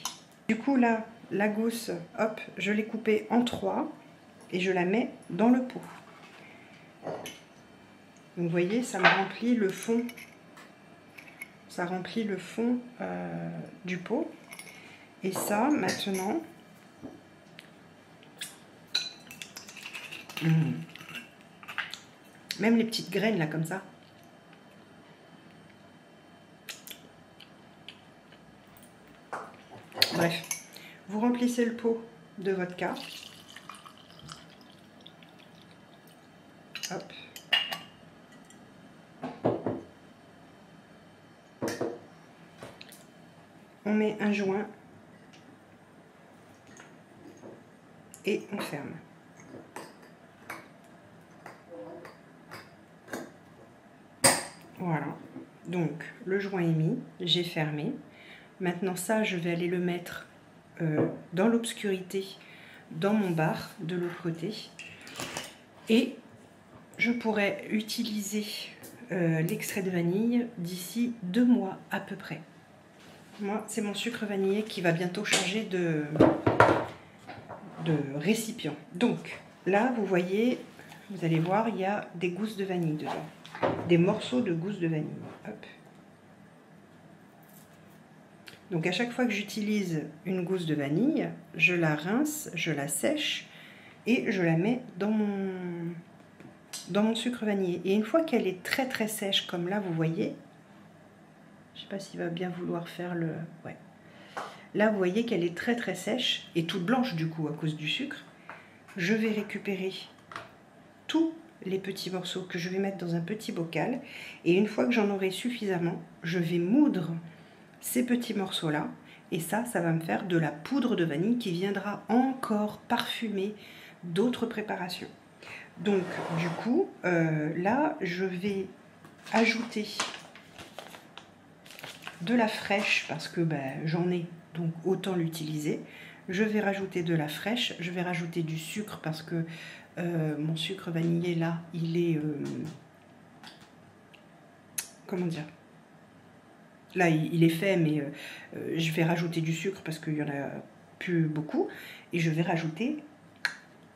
Du coup là la gousse, hop, je l'ai coupée en 3 et je la mets dans le pot. Donc vous voyez, ça me remplit le fond, ça remplit le fond du pot. Et ça, maintenant, même les petites graines là comme ça. Bref, vous remplissez le pot de vodka. Hop. On met un joint et on ferme. Voilà, donc le joint est mis, j'ai fermé. Maintenant ça, je vais aller le mettre dans l'obscurité, dans mon bar de l'autre côté. Et je pourrais utiliser l'extrait de vanille d'ici 2 mois à peu près. Moi, c'est mon sucre vanillé qui va bientôt changer de récipient. Donc là, vous voyez, vous allez voir, il y a des gousses de vanille dedans. Des morceaux de gousses de vanille. Hop. Donc à chaque fois que j'utilise une gousse de vanille, je la rince, je la sèche et je la mets dans mon sucre vanillé. Et une fois qu'elle est très très sèche, comme là vous voyez, je sais pas s'il va bien vouloir faire le... Ouais. Là vous voyez qu'elle est très très sèche et toute blanche du coup à cause du sucre. Je vais récupérer tous les petits morceaux que je vais mettre dans un petit bocal. Et une fois que j'en aurai suffisamment, je vais moudre ces petits morceaux là et ça va me faire de la poudre de vanille qui viendra encore parfumer d'autres préparations. Donc du coup là je vais ajouter de la fraîche parce que j'en ai, donc autant l'utiliser. Je vais rajouter de la fraîche, je vais rajouter du sucre parce que mon sucre vanillé là il est comment dire, là il est fait, mais je vais rajouter du sucre parce qu'il y en a plus beaucoup et je vais rajouter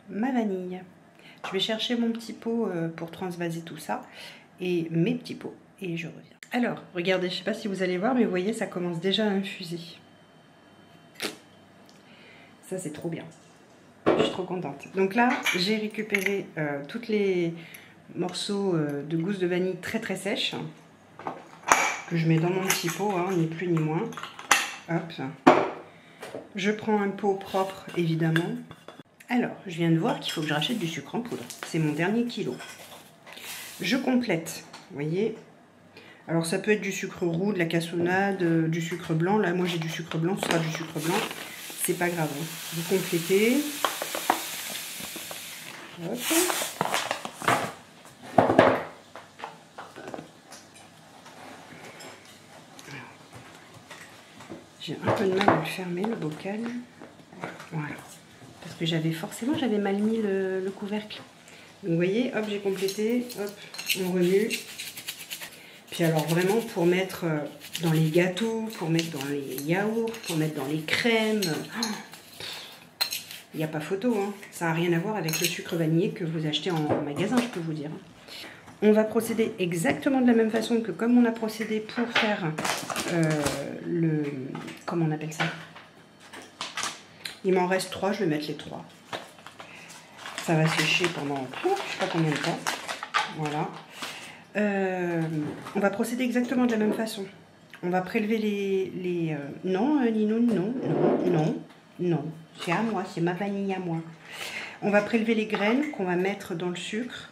ma vanille. Je vais chercher mon petit pot pour transvaser tout ça et mes petits pots et je reviens. Alors regardez, je sais pas si vous allez voir, mais vous voyez ça commence déjà à infuser. Ça c'est trop bien, je suis trop contente. Donc là j'ai récupéré tous les morceaux de gousse de vanille très très sèches que je mets dans mon petit pot, hein, ni plus ni moins. Hop. Je prends un pot propre évidemment. Alors je viens de voir qu'il faut que je rachète du sucre en poudre, c'est mon dernier kilo. Je complète, vous voyez. Alors ça peut être du sucre roux, de la cassonade, du sucre blanc. Là moi j'ai du sucre blanc, ce sera du sucre blanc. C'est pas grave. Hein. Vous complétez. Hop. J'ai un peu de mal à le fermer le bocal. Voilà. Parce que j'avais mal mis le couvercle. Donc vous voyez, hop, j'ai complété, hop, on remue. Puis alors vraiment pour mettre dans les gâteaux, pour mettre dans les yaourts, pour mettre dans les crèmes, il n'y a pas photo, hein. Ça n'a rien à voir avec le sucre vanillé que vous achetez en magasin, je peux vous dire. On va procéder exactement de la même façon que comme on a procédé pour faire comment on appelle ça, Il m'en reste 3, je vais mettre les 3. Ça va sécher pendant je ne sais pas combien de temps. Voilà. On va procéder exactement de la même façon. On va prélever les non, Ninoun, non, non, non, non. C'est à moi, c'est ma vanille à moi. On va prélever les graines qu'on va mettre dans le sucre.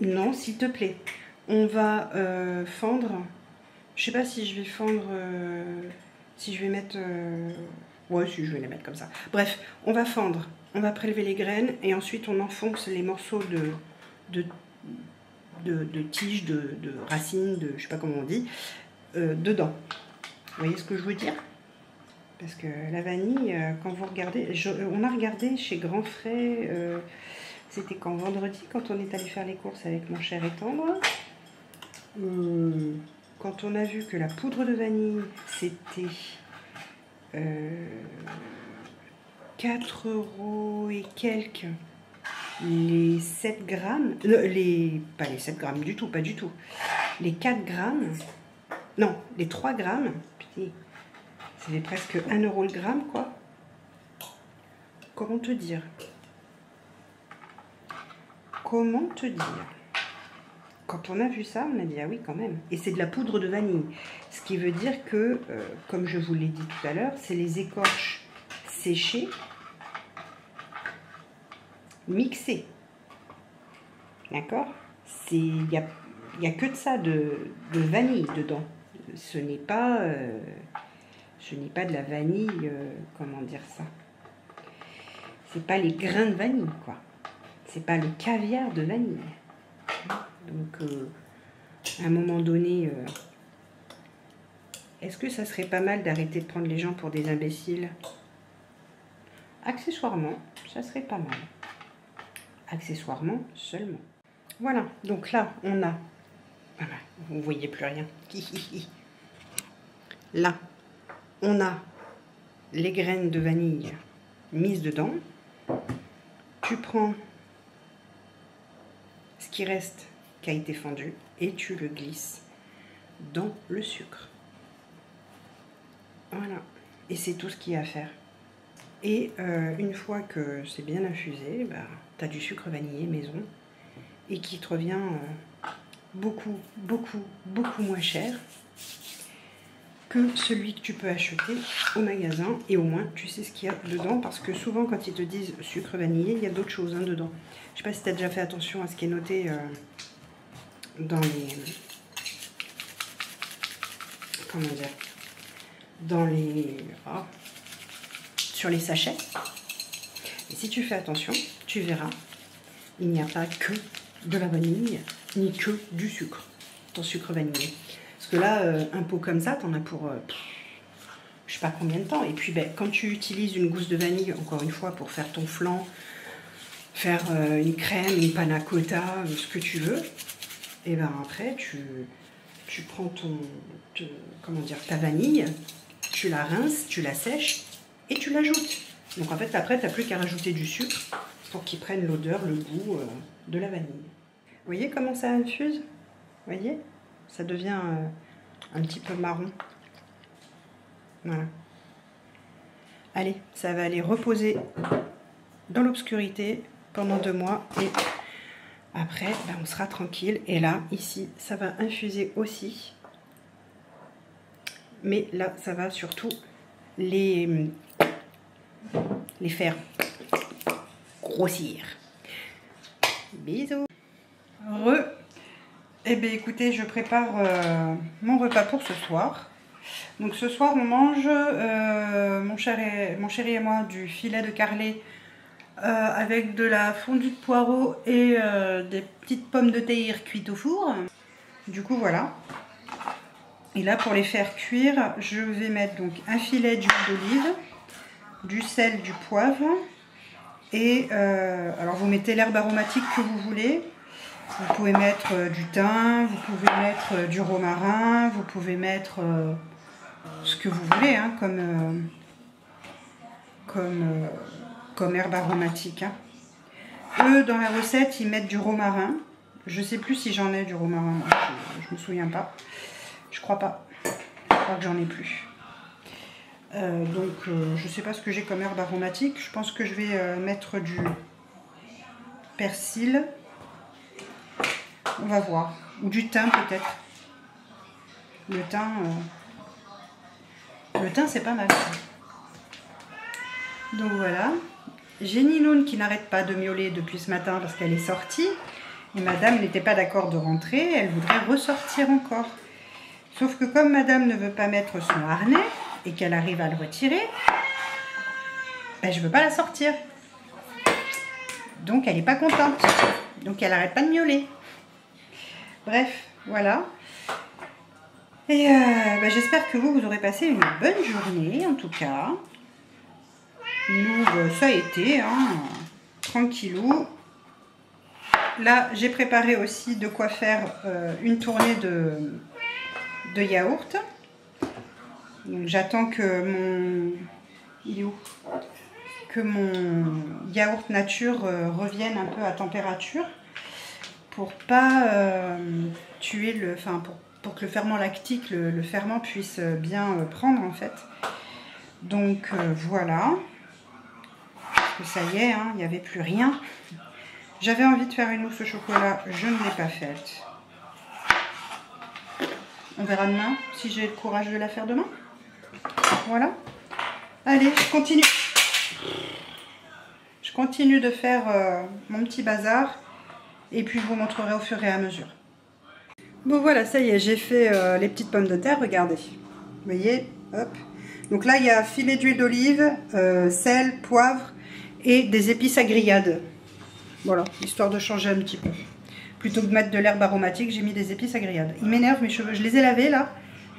Non, s'il te plaît. On va fendre. Je sais pas si je vais fendre, si je vais mettre... ouais, si je vais les mettre comme ça. Bref, on va fendre. On va prélever les graines et ensuite on enfonce les morceaux de tiges, de racines, de je sais pas comment on dit, dedans. Vous voyez ce que je veux dire? Parce que la vanille, quand vous regardez, on a regardé chez Grand Frais, c'était quand vendredi, quand on est allé faire les courses avec mon cher et tendre, quand on a vu que la poudre de vanille, c'était 4 € et quelques, les 7 grammes, pas les 7 grammes du tout, pas du tout, les 4 grammes, non, les 3 grammes, putain, c'était presque 1 € le gramme, quoi. Comment te dire? Comment te dire? Quand on a vu ça, on a dit, ah oui, quand même. Et c'est de la poudre de vanille. Ce qui veut dire que, comme je vous l'ai dit tout à l'heure, c'est les écorches séchées, mixées. D'accord? Il n'y a que de ça, de vanille dedans. Ce n'est pas de la vanille, comment dire ça? C'est pas les grains de vanille, quoi. C'est pas le caviar de vanille. Donc, à un moment donné, est-ce que ça serait pas mal d'arrêter de prendre les gens pour des imbéciles? Accessoirement, ça serait pas mal. Accessoirement seulement. Voilà, donc là, on a... Voilà, vous ne voyez plus rien. Là, on a les graines de vanille mises dedans. Tu prends ce qui reste qui a été fendu et tu le glisses dans le sucre. Voilà. Et c'est tout ce qu'il y a à faire. Et une fois que c'est bien infusé, bah, tu as du sucre vanillé maison et qui te revient beaucoup moins cher que celui que tu peux acheter au magasin. Et au moins, tu sais ce qu'il y a dedans parce que souvent, quand ils te disent sucre vanillé, il y a d'autres choses dedans. Je sais pas si tu as déjà fait attention à ce qui est noté dans les... Comment dire? Dans les... Oh, sur les sachets. Et si tu fais attention, tu verras, il n'y a pas que de la vanille, ni que du sucre, ton sucre vanillé. Parce que là, un pot comme ça, t'en as pour je sais pas combien de temps. Et puis, ben, quand tu utilises une gousse de vanille, encore une fois, pour faire ton flan, faire une crème, une panna cotta, ce que tu veux, et ben après, tu prends comment dire, ta vanille, tu la rinces, tu la sèches, et tu l'ajoutes. Donc en fait, après, tu n'as plus qu'à rajouter du sucre pour qu'il prenne l'odeur, le goût de la vanille. Vous voyez comment ça infuse? Vous voyez? Ça devient un petit peu marron. Voilà. Allez, ça va aller reposer dans l'obscurité pendant 2 mois. Et après, ben, on sera tranquille. Et là, ici, ça va infuser aussi. Mais là, ça va surtout les faire grossir. Bisous. Eh bien écoutez, je prépare mon repas pour ce soir. Donc ce soir on mange, mon chéri et moi, du filet de carlet avec de la fondue de poireaux et des petites pommes de terre cuites au four. Du coup voilà. Et là pour les faire cuire, je vais mettre donc un filet d'huile d'olive, du sel, du poivre et alors vous mettez l'herbe aromatique que vous voulez. Vous pouvez mettre du thym, vous pouvez mettre du romarin, vous pouvez mettre ce que vous voulez hein, comme herbe aromatique. Hein. Eux, dans la recette, ils mettent du romarin. Je ne sais plus si j'en ai du romarin, je ne me souviens pas. Je crois pas. Je crois que j'en ai plus. Je sais pas ce que j'ai comme herbe aromatique. Je pense que je vais mettre du persil. On va voir. Ou du thym peut-être. Le thym c'est pas mal. Donc voilà. J'ai Niloun qui n'arrête pas de miauler depuis ce matin parce qu'elle est sortie. Et madame n'était pas d'accord de rentrer. Elle voudrait ressortir encore. Sauf que comme madame ne veut pas mettre son harnais et qu'elle arrive à le retirer, ben je ne veux pas la sortir. Donc elle n'est pas contente. Donc elle n'arrête pas de miauler. Bref, voilà. Et j'espère que vous aurez passé une bonne journée en tout cas. Nous, ça a été, hein, tranquillou. Là, j'ai préparé aussi de quoi faire une tournée de yaourt. Donc j'attends que mon yaourt nature revienne un peu à température pour pas tuer pour que le ferment lactique, le ferment puisse bien prendre en fait. Donc voilà. Parce que ça y est, hein, il n'y avait plus rien. J'avais envie de faire une mousse au chocolat, je ne l'ai pas faite. On verra demain si j'ai le courage de la faire demain. Voilà. Allez, je continue. Je continue de faire mon petit bazar. Et puis je vous montrerai au fur et à mesure. Bon voilà, ça y est, j'ai fait les petites pommes de terre, regardez. Vous voyez, hop. Donc là, il y a filet d'huile d'olive, sel, poivre et des épices à grillade. Voilà, histoire de changer un petit peu. Plutôt que de mettre de l'herbe aromatique, j'ai mis des épices à grillade. Ils m'énervent mes cheveux, je les ai lavés là.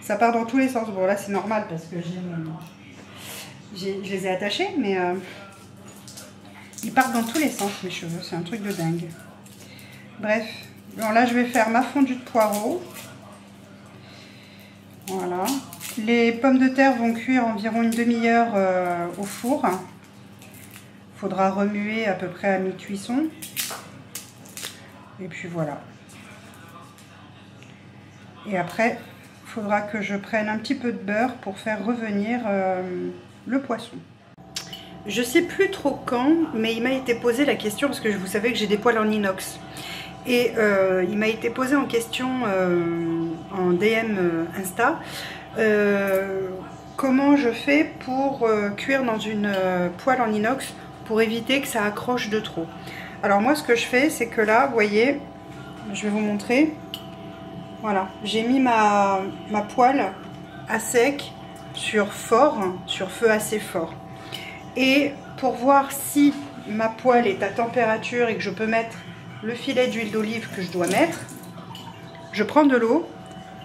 Ça part dans tous les sens. Bon là c'est normal parce que je les ai attachés, mais ils partent dans tous les sens mes cheveux. C'est un truc de dingue. Bref, bon, là je vais faire ma fondue de poireaux. Voilà. Les pommes de terre vont cuire environ une demi-heure au four. Il faudra remuer à peu près à mi-cuisson. Et puis voilà. Et après, il faudra que je prenne un petit peu de beurre pour faire revenir le poisson. Je sais plus trop quand, mais il m'a été posé la question, parce que vous savez que j'ai des poêles en inox. Et il m'a été posé en question en DM Insta, comment je fais pour cuire dans une poêle en inox pour éviter que ça accroche de trop. Alors moi ce que je fais, c'est que là, vous voyez, je vais vous montrer. Voilà, j'ai mis ma poêle à sec sur feu assez fort. Et pour voir si ma poêle est à température et que je peux mettre le filet d'huile d'olive que je dois mettre, je prends de l'eau.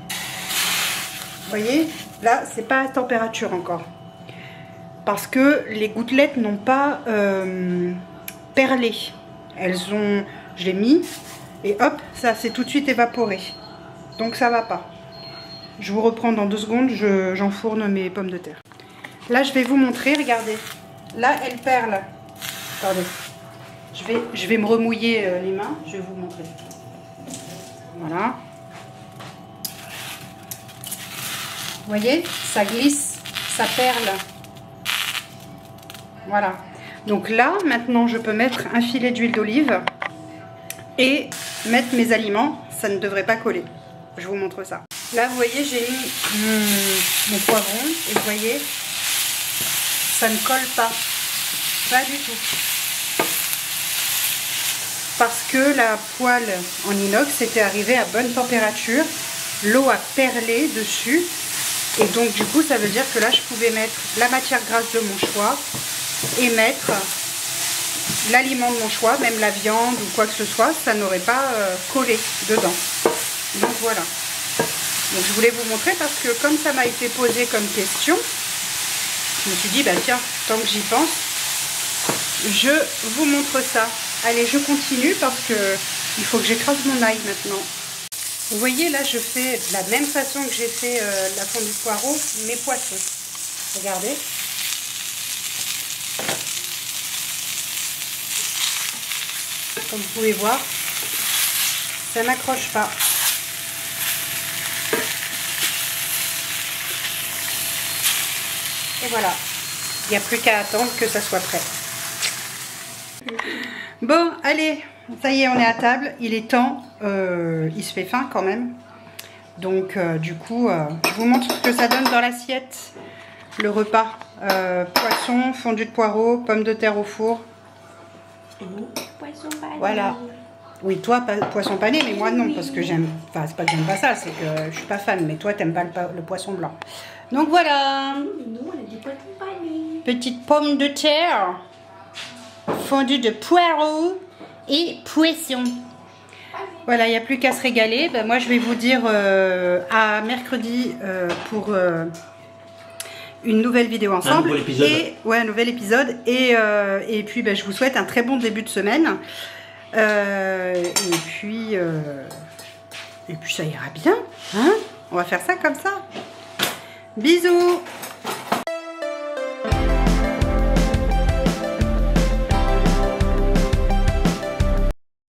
Vous voyez, là c'est pas à température encore. Parce que les gouttelettes n'ont pas perlé. Elles ont, je l'ai mis et hop, ça s'est tout de suite évaporé. Donc ça va pas. Je vous reprends dans 2 secondes, j'enfourne mes pommes de terre. Là je vais vous montrer, regardez. Là elles perlent. Attendez. Je vais me remouiller les mains, je vais vous montrer. Voilà. Vous voyez, ça glisse, ça perle. Voilà. Donc là, maintenant, je peux mettre un filet d'huile d'olive et mettre mes aliments. Ça ne devrait pas coller. Je vous montre ça. Là, vous voyez, j'ai mis mon poivron et vous voyez, ça ne colle pas. Pas du tout. Parce que la poêle en inox était arrivée à bonne température. L'eau a perlé dessus. Et donc, du coup, ça veut dire que là, je pouvais mettre la matière grasse de mon choix et mettre l'aliment de mon choix, même la viande ou quoi que ce soit, ça n'aurait pas collé dedans. Donc voilà. Donc je voulais vous montrer parce que comme ça m'a été posé comme question, je me suis dit, bah tiens, tant que j'y pense, je vous montre ça. Allez, je continue parce que il faut que j'écrase mon ail maintenant. Vous voyez, là, je fais de la même façon que j'ai fait la fondue de poireaux, mes poissons. Regardez. Comme vous pouvez voir, ça n'accroche pas. Et voilà. Il n'y a plus qu'à attendre que ça soit prêt. Bon, allez, ça y est, on est à table. Il est temps. Il se fait faim quand même. Donc, du coup, je vous montre ce que ça donne dans l'assiette. Le repas. Poisson, fondu de poireaux, pommes de terre au four. Poisson pané. Voilà. Oui, toi, poisson pané, mais moi non, parce que j'aime... Enfin, c'est pas que j'aime pas ça, c'est que je suis pas fan. Mais toi, t'aimes pas le poisson blanc. Donc voilà. Nous, on a du poisson pané. Petite pomme de terre. Fondu de poireaux et poisson. Voilà, il n'y a plus qu'à se régaler. Ben, moi, je vais vous dire à mercredi pour une nouvelle vidéo ensemble. Un nouvel épisode. Un nouvel épisode. Et puis, ben, je vous souhaite un très bon début de semaine. Et puis, ça ira bien. Hein? On va faire ça comme ça. Bisous!